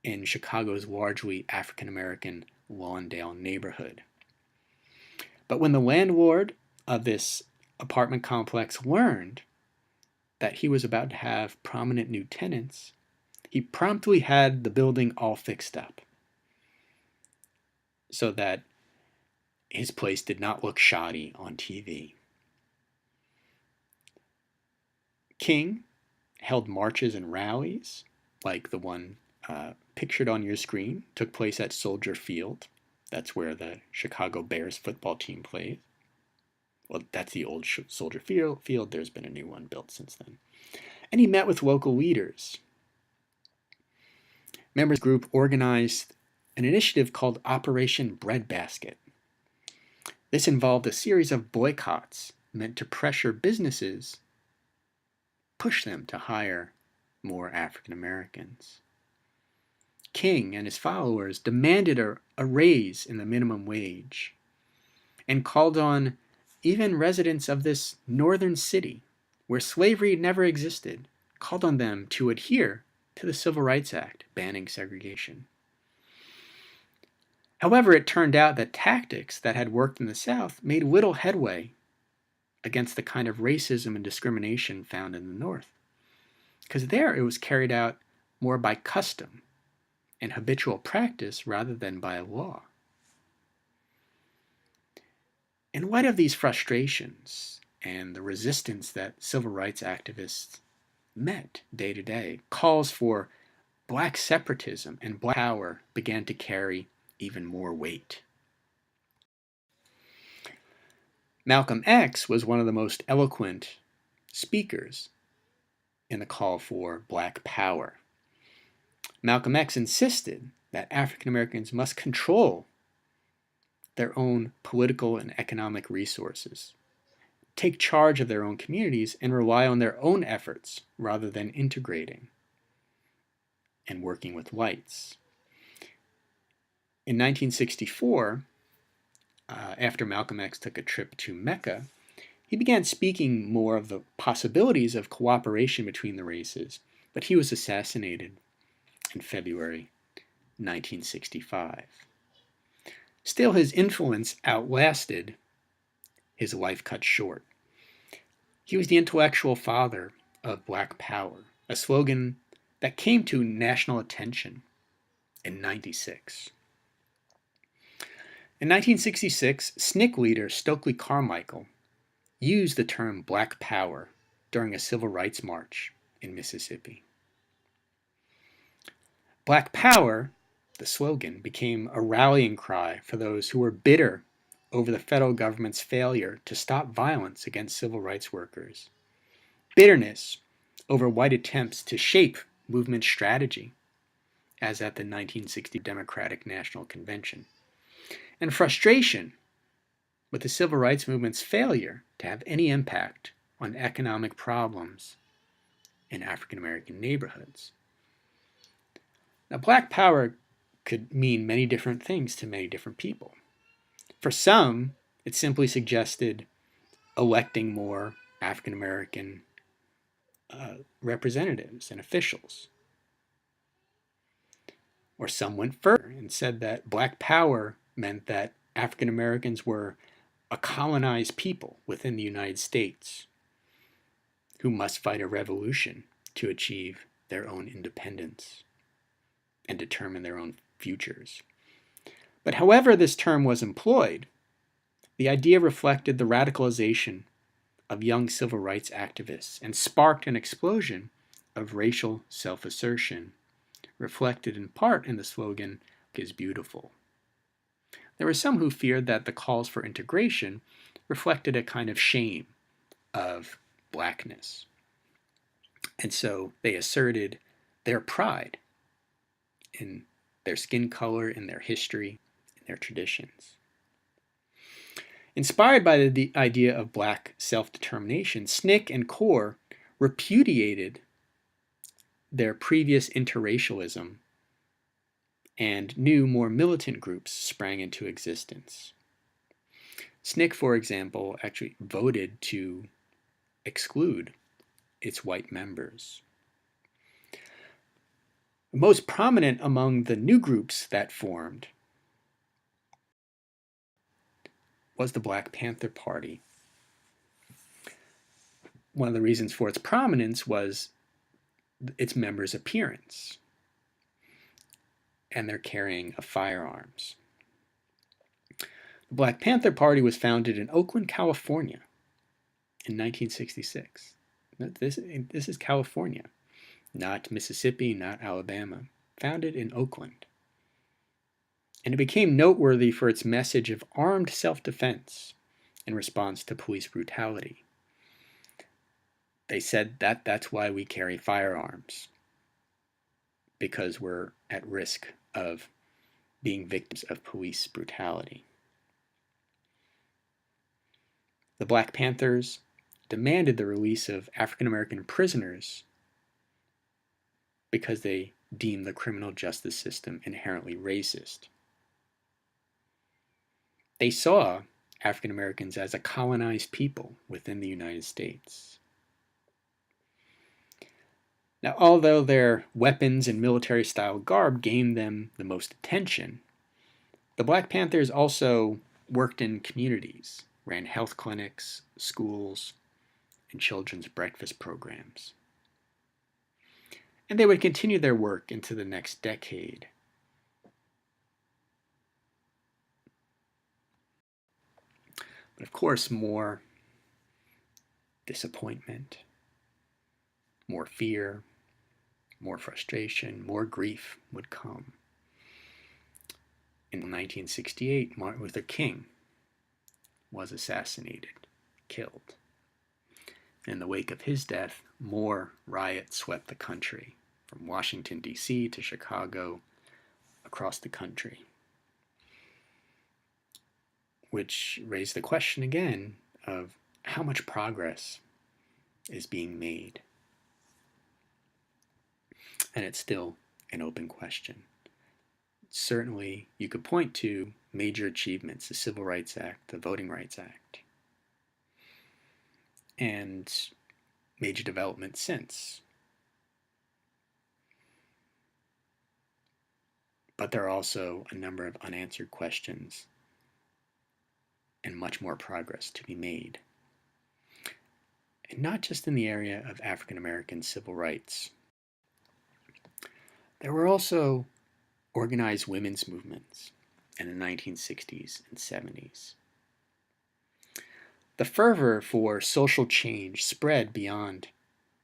S1: in Chicago's largely African American Lawndale neighborhood. But when the landlord of this apartment complex learned that he was about to have prominent new tenants, he promptly had the building all fixed up so that his place did not look shoddy on TV. King held marches and rallies, like the one pictured on your screen, took place at Soldier Field. That's where the Chicago Bears football team plays. Well, that's the old Soldier Field. There's been a new one built since then. And he met with local leaders. Members of the group organized an initiative called Operation Breadbasket. This involved a series of boycotts meant to pressure businesses, push them to hire more African Americans. King and his followers demanded a raise in the minimum wage and called on even residents of this northern city, where slavery never existed, called on them to adhere to the Civil Rights Act banning segregation. However, it turned out that tactics that had worked in the South made little headway against the kind of racism and discrimination found in the North, because there it was carried out more by custom and habitual practice rather than by law. In light of these frustrations and the resistance that civil rights activists met day to day, calls for black separatism and black power began to carry even more weight. Malcolm X was one of the most eloquent speakers in the call for black power. Malcolm X insisted that African Americans must control their own political and economic resources, take charge of their own communities, and rely on their own efforts rather than integrating and working with whites. In 1964, after Malcolm X took a trip to Mecca, he began speaking more of the possibilities of cooperation between the races, but he was assassinated in February 1965. Still, his influence outlasted his life cut short. He was the intellectual father of Black Power, a slogan that came to national attention in '96. In 1966, SNCC leader Stokely Carmichael used the term Black Power during a civil rights march in Mississippi. Black Power, the slogan, became a rallying cry for those who were bitter over the federal government's failure to stop violence against civil rights workers, bitterness over white attempts to shape movement strategy, as at the 1960 Democratic National Convention, and frustration with the civil rights movement's failure to have any impact on economic problems in African American neighborhoods. Now, Black Power could mean many different things to many different people. For some, it simply suggested electing more African American representatives and officials. Or some went further and said that Black Power meant that African Americans were a colonized people within the United States who must fight a revolution to achieve their own independence and determine their own futures. But however this term was employed, the idea reflected the radicalization of young civil rights activists and sparked an explosion of racial self-assertion, reflected in part in the slogan, "Black is beautiful." There were some who feared that the calls for integration reflected a kind of shame of blackness. And so they asserted their pride in their skin color, in their history, in their traditions. Inspired by the idea of black self-determination, SNCC and CORE repudiated their previous interracialism, and new, more militant groups sprang into existence. SNCC, for example, actually voted to exclude its white members. The most prominent among the new groups that formed was the Black Panther Party. One of the reasons for its prominence was its members' appearance and their carrying of firearms. The Black Panther Party was founded in Oakland, California in 1966. This is California, not Mississippi, not Alabama. Founded in Oakland. And it became noteworthy for its message of armed self-defense in response to police brutality. They said that that's why we carry firearms, because we're at risk of being victims of police brutality. The Black Panthers demanded the release of African American prisoners because they deemed the criminal justice system inherently racist. They saw African Americans as a colonized people within the United States. Now, although their weapons and military-style garb gained them the most attention, the Black Panthers also worked in communities, ran health clinics, schools, and children's breakfast programs. And they would continue their work into the next decade. But of course, more disappointment, more fear, more frustration, more grief would come. In 1968, Martin Luther King was assassinated, killed. In the wake of his death, more riots swept the country, from Washington, D.C. to Chicago, across the country, which raised the question again of how much progress is being made. And it's still an open question. Certainly, you could point to major achievements, the Civil Rights Act, the Voting Rights Act, and major developments since. But there are also a number of unanswered questions and much more progress to be made. And not just in the area of African American civil rights. There were also organized women's movements in the 1960s and 70s. The fervor for social change spread beyond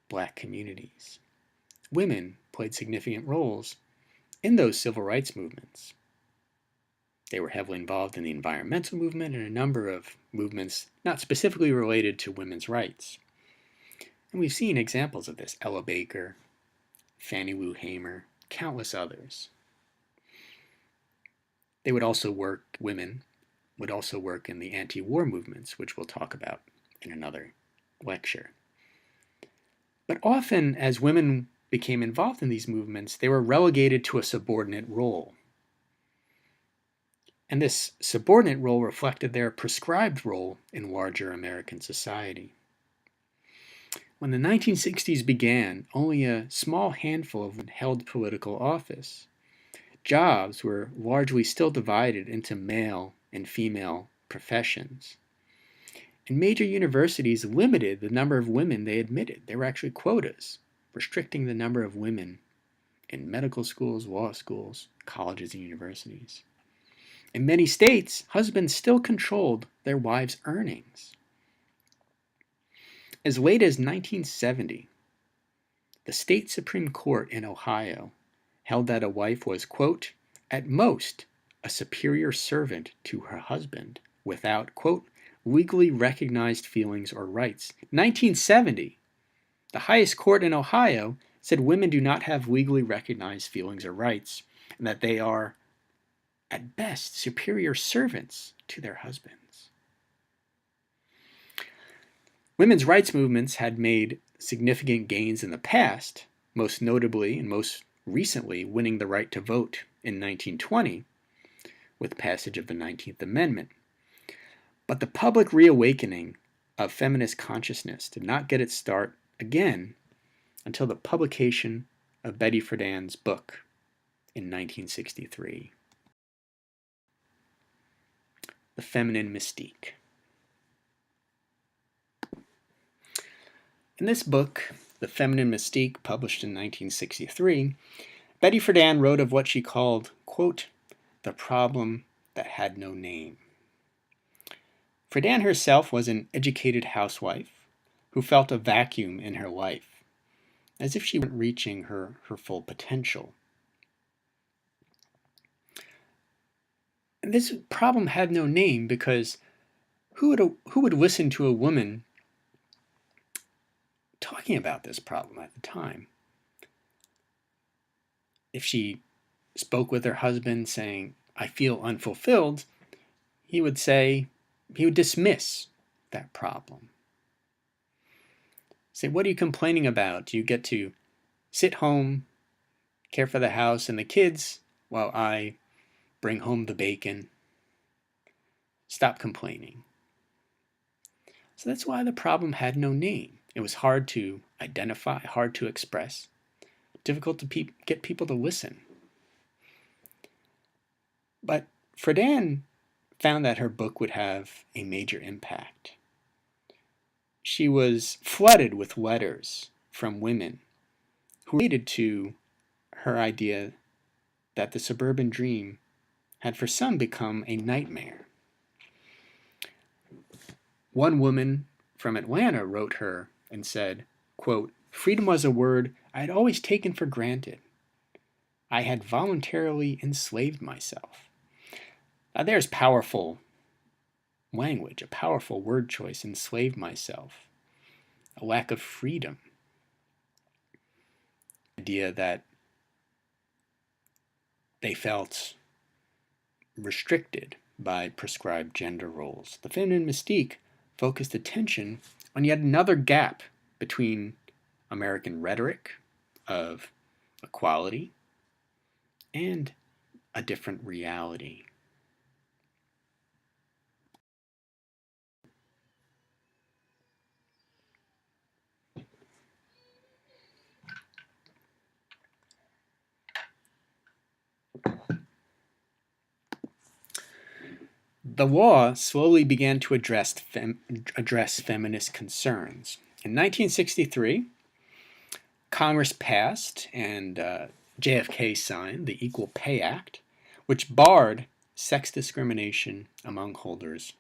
S1: Black communities. Women played significant roles in those civil rights movements. They were heavily involved in the environmental movement and a number of movements not specifically related to women's rights. And we've seen examples of this: Ella Baker, Fannie Lou Hamer, countless others. Women would also work in the anti-war movements, which we'll talk about in another lecture. But often, as women became involved in these movements, they were relegated to a subordinate role. And this subordinate role reflected their prescribed role in larger American society. When the 1960s began, only a small handful of women held political office. Jobs were largely still divided into male and female professions. And major universities limited the number of women they admitted. There were actually quotas restricting the number of women in medical schools, law schools, colleges, and universities. In many states, husbands still controlled their wives' earnings. As late as 1970, the state Supreme Court in Ohio held that a wife was, quote, at most, a superior servant to her husband without, quote, legally recognized feelings or rights. 1970, the highest court in Ohio said women do not have legally recognized feelings or rights, and that they are, at best, superior servants to their husbands. Women's rights movements had made significant gains in the past, most notably and most recently winning the right to vote in 1920 with passage of the 19th Amendment. But the public reawakening of feminist consciousness did not get its start again until the publication of Betty Friedan's book in 1963, The Feminine Mystique. In this book, The Feminine Mystique, published in 1963, Betty Friedan wrote of what she called, quote, the problem that had no name. Friedan herself was an educated housewife who felt a vacuum in her life, as if she weren't reaching her full potential. And this problem had no name because who would listen to a woman talking about this problem at the time? If she spoke with her husband saying, I feel unfulfilled, he would dismiss that problem. Say, what are you complaining about? You get to sit home, care for the house and the kids while I bring home the bacon. Stop complaining. So that's why the problem had no name. It was hard to identify, hard to express, difficult to get people to listen. But Friedan found that her book would have a major impact. She was flooded with letters from women who related to her idea that the suburban dream had for some become a nightmare. One woman from Atlanta wrote her and said, quote, freedom was a word I had always taken for granted. I had voluntarily enslaved myself. Now there's powerful language, a powerful word choice, enslaved myself. A lack of freedom. The idea that they felt restricted by prescribed gender roles. The Feminine Mystique focused attention on yet another gap between American rhetoric of equality and a different reality. The law slowly began to address feminist concerns. In 1963, Congress passed and JFK signed the Equal Pay Act, which barred sex discrimination among holders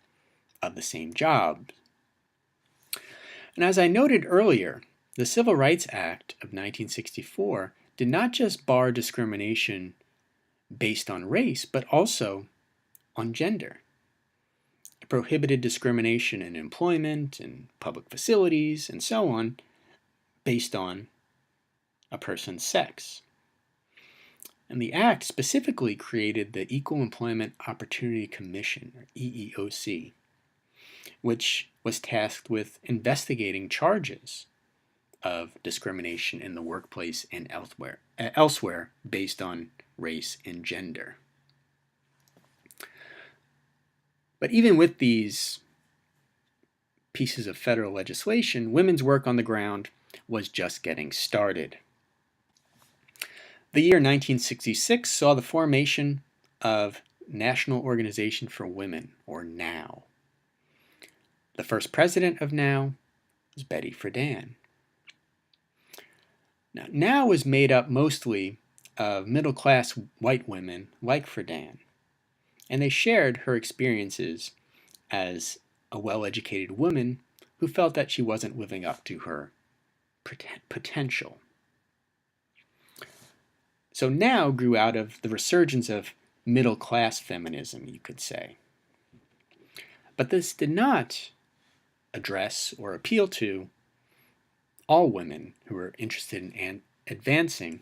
S1: of the same job. And as I noted earlier, the Civil Rights Act of 1964 did not just bar discrimination based on race, but also on gender. It prohibited discrimination in employment, in public facilities, and so on, based on a person's sex. And the Act specifically created the Equal Employment Opportunity Commission, or EEOC, which was tasked with investigating charges of discrimination in the workplace and elsewhere based on race and gender. But even with these pieces of federal legislation, women's work on the ground was just getting started. The year 1966 saw the formation of National Organization for Women, or NOW. The first president of NOW was Betty Friedan. Now, NOW was made up mostly of middle-class white women like Friedan, and they shared her experiences as a well-educated woman who felt that she wasn't living up to her potential. So NOW grew out of the resurgence of middle-class feminism, you could say. But this did not address or appeal to all women who were interested in advancing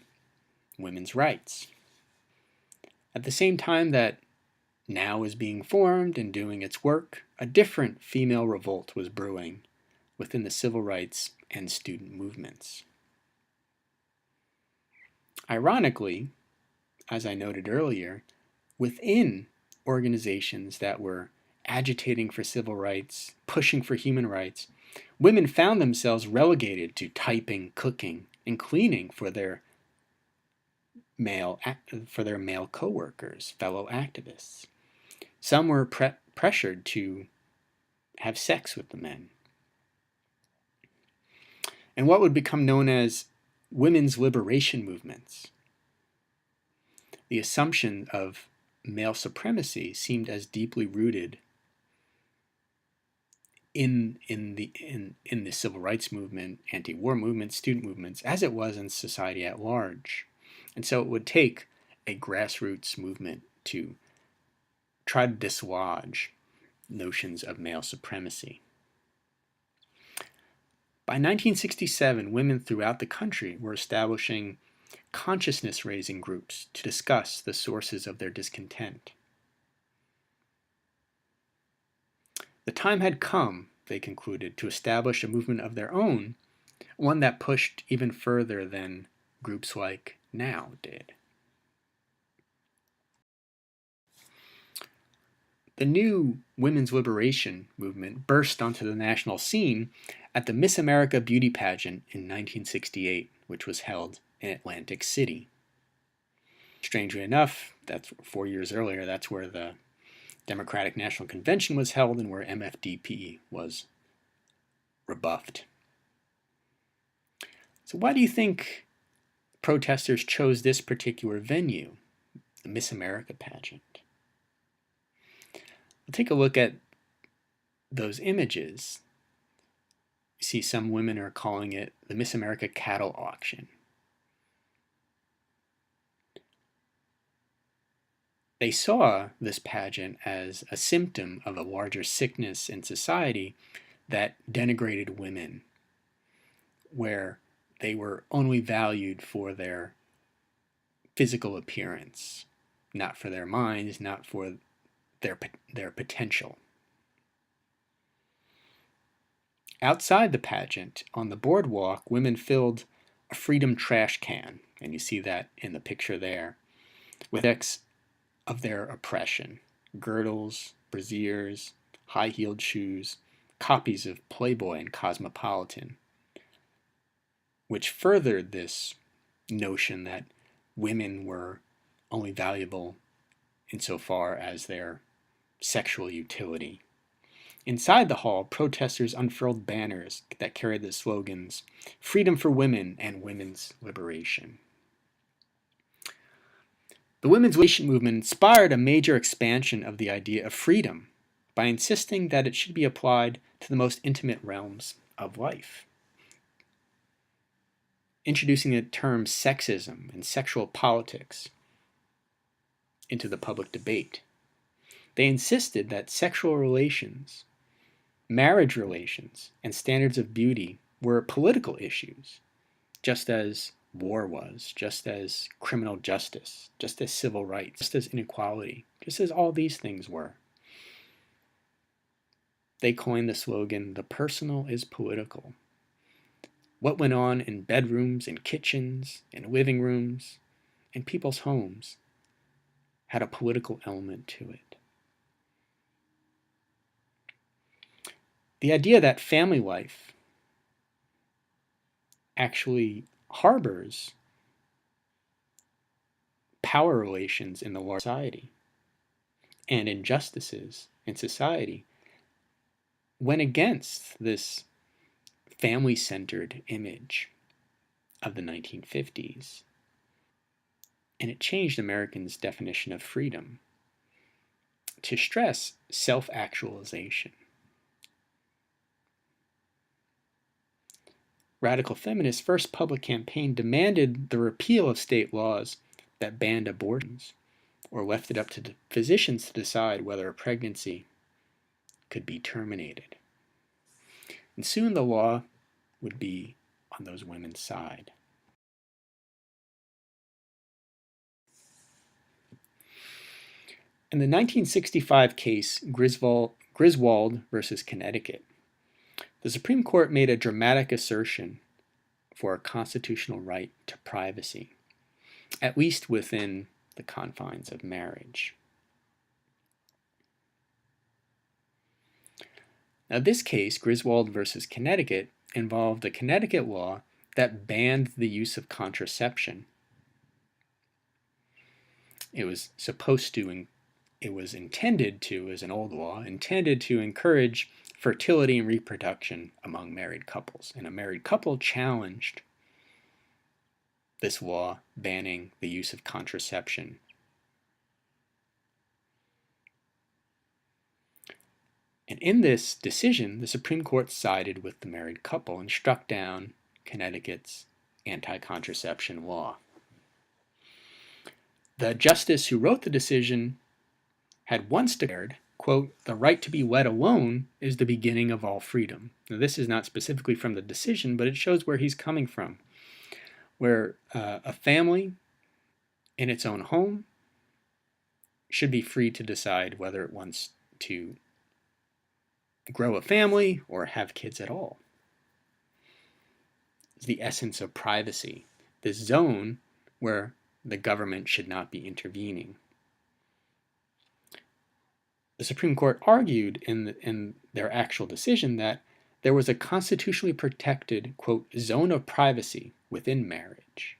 S1: women's rights. At the same time that NOW was being formed and doing its work, a different female revolt was brewing within the civil rights and student movements. Ironically, as I noted earlier, within organizations that were agitating for civil rights, pushing for human rights, women found themselves relegated to typing, cooking, and cleaning for their male coworkers, fellow activists. Some were pressured to have sex with the men. And what would become known as women's liberation movements, the assumption of male supremacy seemed as deeply rooted in the civil rights movement, anti-war movement, student movements, as it was in society at large. And so it would take a grassroots movement to try to dislodge notions of male supremacy. By 1967, women throughout the country were establishing consciousness-raising groups to discuss the sources of their discontent. The time had come, they concluded, to establish a movement of their own, one that pushed even further than groups like NOW did. The new women's liberation movement burst onto the national scene at the Miss America beauty pageant in 1968, which was held in Atlantic City. Strangely enough, that's 4 years earlier, that's where the Democratic National Convention was held and where MFDP was rebuffed. So why do you think protesters chose this particular venue, the Miss America pageant? We'll take a look at those images. You see some women are calling it the Miss America cattle auction. They saw this pageant as a symptom of a larger sickness in society that denigrated women, where they were only valued for their physical appearance, not for their minds, not for their potential. Outside the pageant, on the boardwalk, women filled a freedom trash can, and you see that in the picture there, with effects of their oppression: girdles, brassieres, high-heeled shoes, copies of Playboy and Cosmopolitan, which furthered this notion that women were only valuable insofar as their sexual utility. Inside the hall, protesters unfurled banners that carried the slogans, "Freedom for Women" and "Women's Liberation." The women's liberation movement inspired a major expansion of the idea of freedom by insisting that it should be applied to the most intimate realms of life, introducing the terms sexism and sexual politics into the public debate. They insisted that sexual relations, marriage relations, and standards of beauty were political issues, just as war was, just as criminal justice, just as civil rights, just as inequality, just as all these things were. They coined the slogan, "The personal is political." What went on in bedrooms, in kitchens, in living rooms, in people's homes had a political element to it. The idea that family life actually harbors power relations in the large society and injustices in society went against this family-centered image of the 1950s. And it changed Americans' definition of freedom to stress self-actualization. Radical feminists' first public campaign demanded the repeal of state laws that banned abortions or left it up to physicians to decide whether a pregnancy could be terminated. And soon the law would be on those women's side. In the 1965 case Griswold versus Connecticut, the Supreme Court made a dramatic assertion for a constitutional right to privacy. at least within the confines of marriage. Now, this case, Griswold versus Connecticut, involved a Connecticut law that banned the use of contraception. It was intended to, as an old law, intended to encourage fertility and reproduction among married couples. And a married couple challenged this law banning the use of contraception. And in this decision, the Supreme Court sided with the married couple and struck down Connecticut's anti-contraception law. The justice who wrote the decision had once declared, quote, "The right to be let alone is the beginning of all freedom." Now, this is not specifically from the decision, but it shows where he's coming from, where a family in its own home should be free to decide whether it wants to grow a family or have kids at all. It's the essence of privacy, this zone where the government should not be intervening. The Supreme Court argued in their actual decision that there was a constitutionally protected, quote, zone of privacy within marriage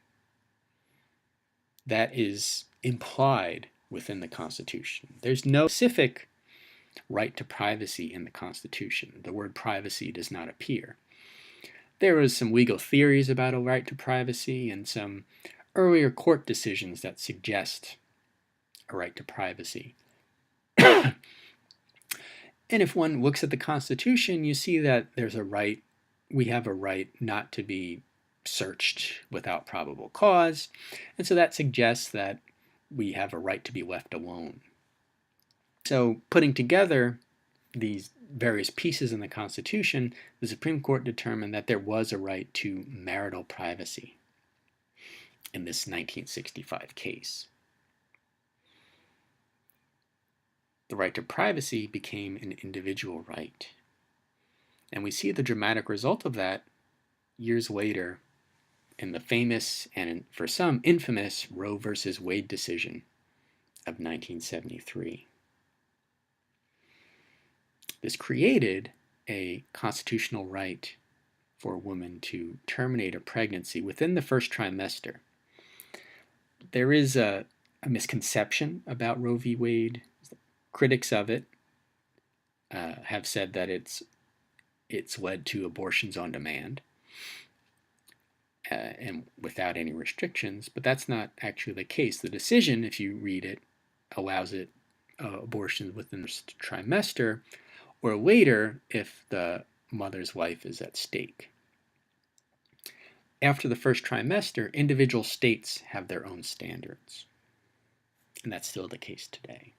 S1: that is implied within the Constitution. There's no specific right to privacy in the Constitution. The word privacy does not appear. There was some legal theories about a right to privacy and some earlier court decisions that suggest a right to privacy. And if one looks at the Constitution, you see that there's a right, we have a right not to be searched without probable cause, and so that suggests that we have a right to be left alone. So putting together these various pieces in the Constitution, the Supreme Court determined that there was a right to marital privacy in this 1965 case. The right to privacy became an individual right. And we see the dramatic result of that years later in the famous and for some infamous Roe versus Wade decision of 1973. This created a constitutional right for a woman to terminate a pregnancy within the first trimester. There is a misconception about Roe v. Wade. Critics of it have said that it's led to abortions on demand and without any restrictions, but that's not actually the case. The decision, if you read it, allows it abortions within the first trimester or later if the mother's life is at stake. After the first trimester, individual states have their own standards, and that's still the case today.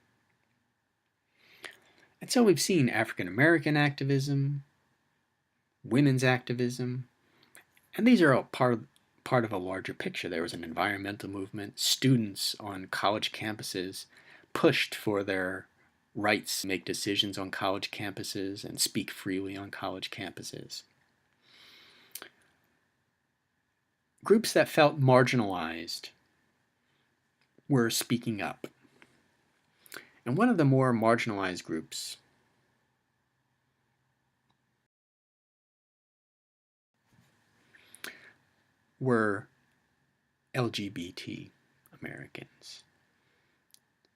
S1: And so we've seen African American activism, women's activism, and these are all part of a larger picture. There was an environmental movement. Students on college campuses pushed for their rights to make decisions on college campuses and speak freely on college campuses. Groups that felt marginalized were speaking up. And one of the more marginalized groups were LGBT Americans,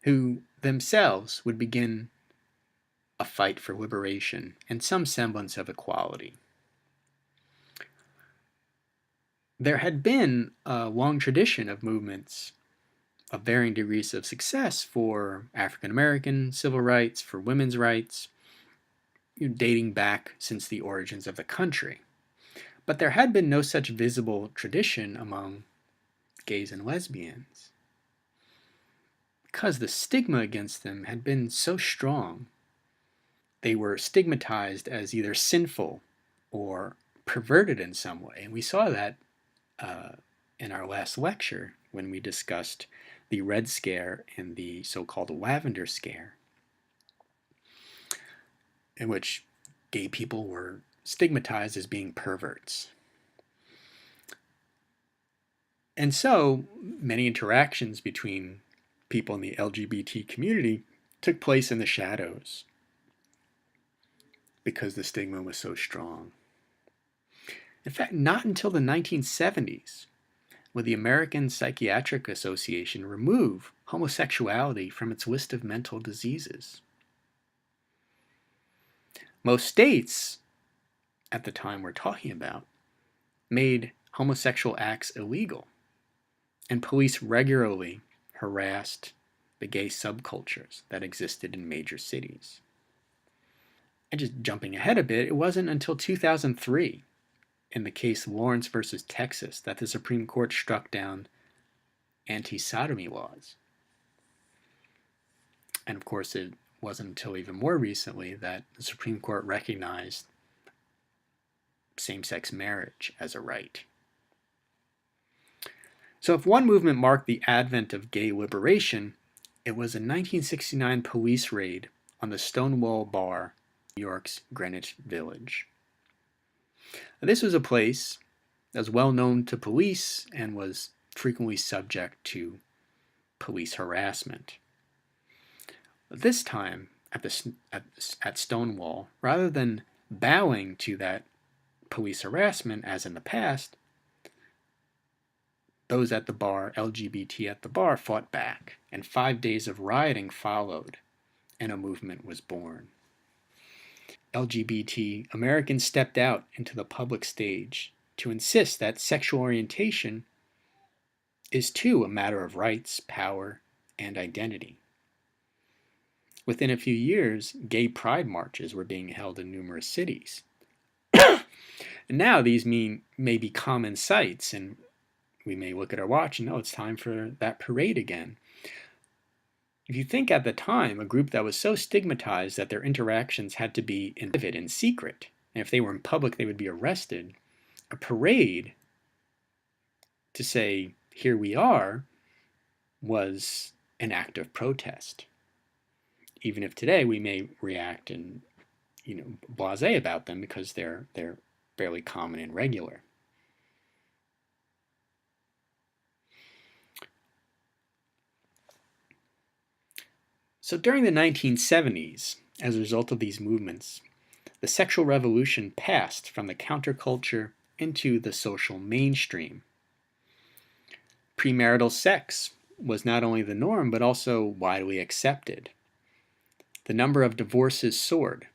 S1: who themselves would begin a fight for liberation and some semblance of equality. There had been a long tradition of movements of varying degrees of success for African American civil rights, for women's rights, dating back since the origins of the country. But there had been no such visible tradition among gays and lesbians, because the stigma against them had been so strong. They were stigmatized as either sinful or perverted in some way. And we saw that in our last lecture when we discussed the Red Scare and the so-called Lavender Scare, in which gay people were stigmatized as being perverts. And so many interactions between people in the LGBT community took place in the shadows because the stigma was so strong. In fact, not until the 1970s would the American Psychiatric Association remove homosexuality from its list of mental diseases. Most states, at the time we're talking about, made homosexual acts illegal, and police regularly harassed the gay subcultures that existed in major cities. And just jumping ahead a bit, it wasn't until 2003, in the case Lawrence versus Texas, that the Supreme Court struck down anti-sodomy laws. And of course, it wasn't until even more recently that the Supreme Court recognized same-sex marriage as a right. So if one movement marked the advent of gay liberation, it was a 1969 police raid on the Stonewall Bar, New York's Greenwich Village. Now, this was a place that was well known to police and was frequently subject to police harassment. But this time, at Stonewall, rather than bowing to that police harassment as in the past, those at the bar, LGBT at the bar, fought back, and 5 days of rioting followed, and a movement was born. LGBT Americans stepped out into the public stage to insist that sexual orientation is too a matter of rights, power, and identity. Within a few years, gay pride marches were being held in numerous cities. And now these may be common sights, and we may look at our watch and know it's time for that parade again. If you think at the time, a group that was so stigmatized that their interactions had to be in private and secret, and if they were in public they would be arrested, a parade to say, here we are, was an act of protest. Even if today we may react and blasé about them because they're fairly common and regular. So during the 1970s, as a result of these movements, the sexual revolution passed from the counterculture into the social mainstream. Premarital sex was not only the norm, but also widely accepted. The number of divorces soared,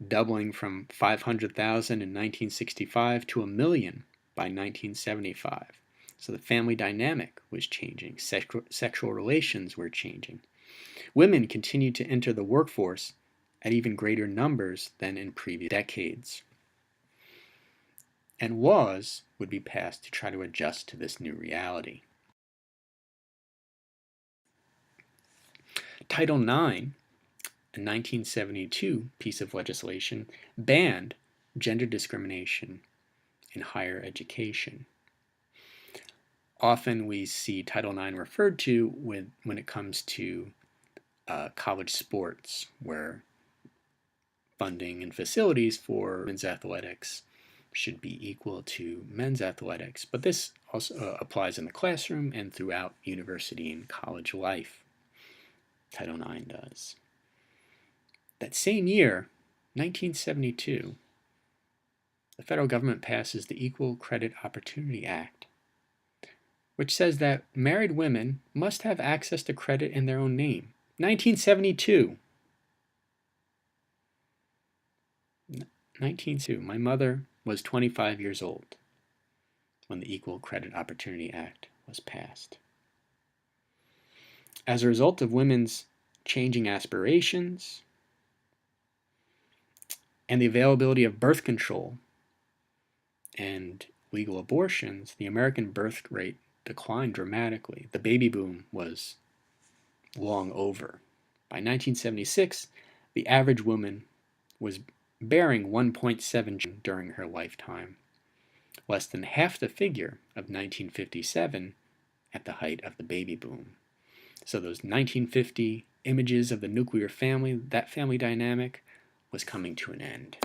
S1: doubling from 500,000 in 1965 to 1 million by 1975. So the family dynamic was changing, sexual relations were changing. Women continued to enter the workforce at even greater numbers than in previous decades. And laws would be passed to try to adjust to this new reality. Title IX, a 1972 piece of legislation, banned gender discrimination in higher education. Often we see Title IX referred to when it comes to college sports, where funding and facilities for women's athletics should be equal to men's athletics. But this also applies in the classroom and throughout university and college life. Title IX does. That same year, 1972, the federal government passes the Equal Credit Opportunity Act, which says that married women must have access to credit in their own name. 1972. 1972. My mother was 25 years old when the Equal Credit Opportunity Act was passed. As a result of women's changing aspirations and the availability of birth control and legal abortions, the American birth rate declined dramatically. The baby boom was long over. By 1976, the average woman was bearing 1.7 during her lifetime, less than half the figure of 1957 at the height of the baby boom. So those 1950 images of the nuclear family, that family dynamic, was coming to an end.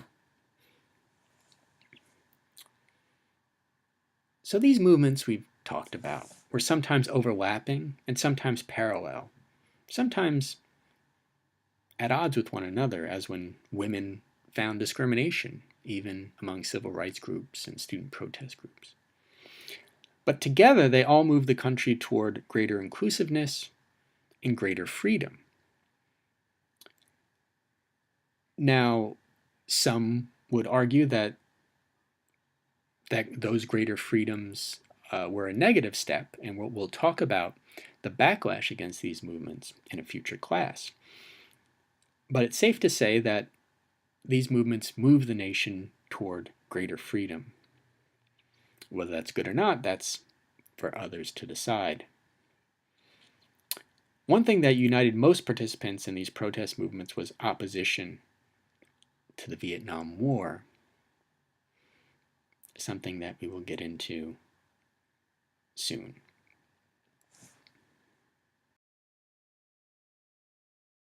S1: So these movements we've talked about were sometimes overlapping and sometimes parallel, sometimes at odds with one another, as when women found discrimination, even among civil rights groups and student protest groups. But together, they all moved the country toward greater inclusiveness and greater freedom. Now, some would argue that those greater freedoms were a negative step, and we'll talk about the backlash against these movements in a future class. But it's safe to say that these movements move the nation toward greater freedom. Whether that's good or not, that's for others to decide. One thing that united most participants in these protest movements was opposition to the Vietnam War, something that we will get into soon.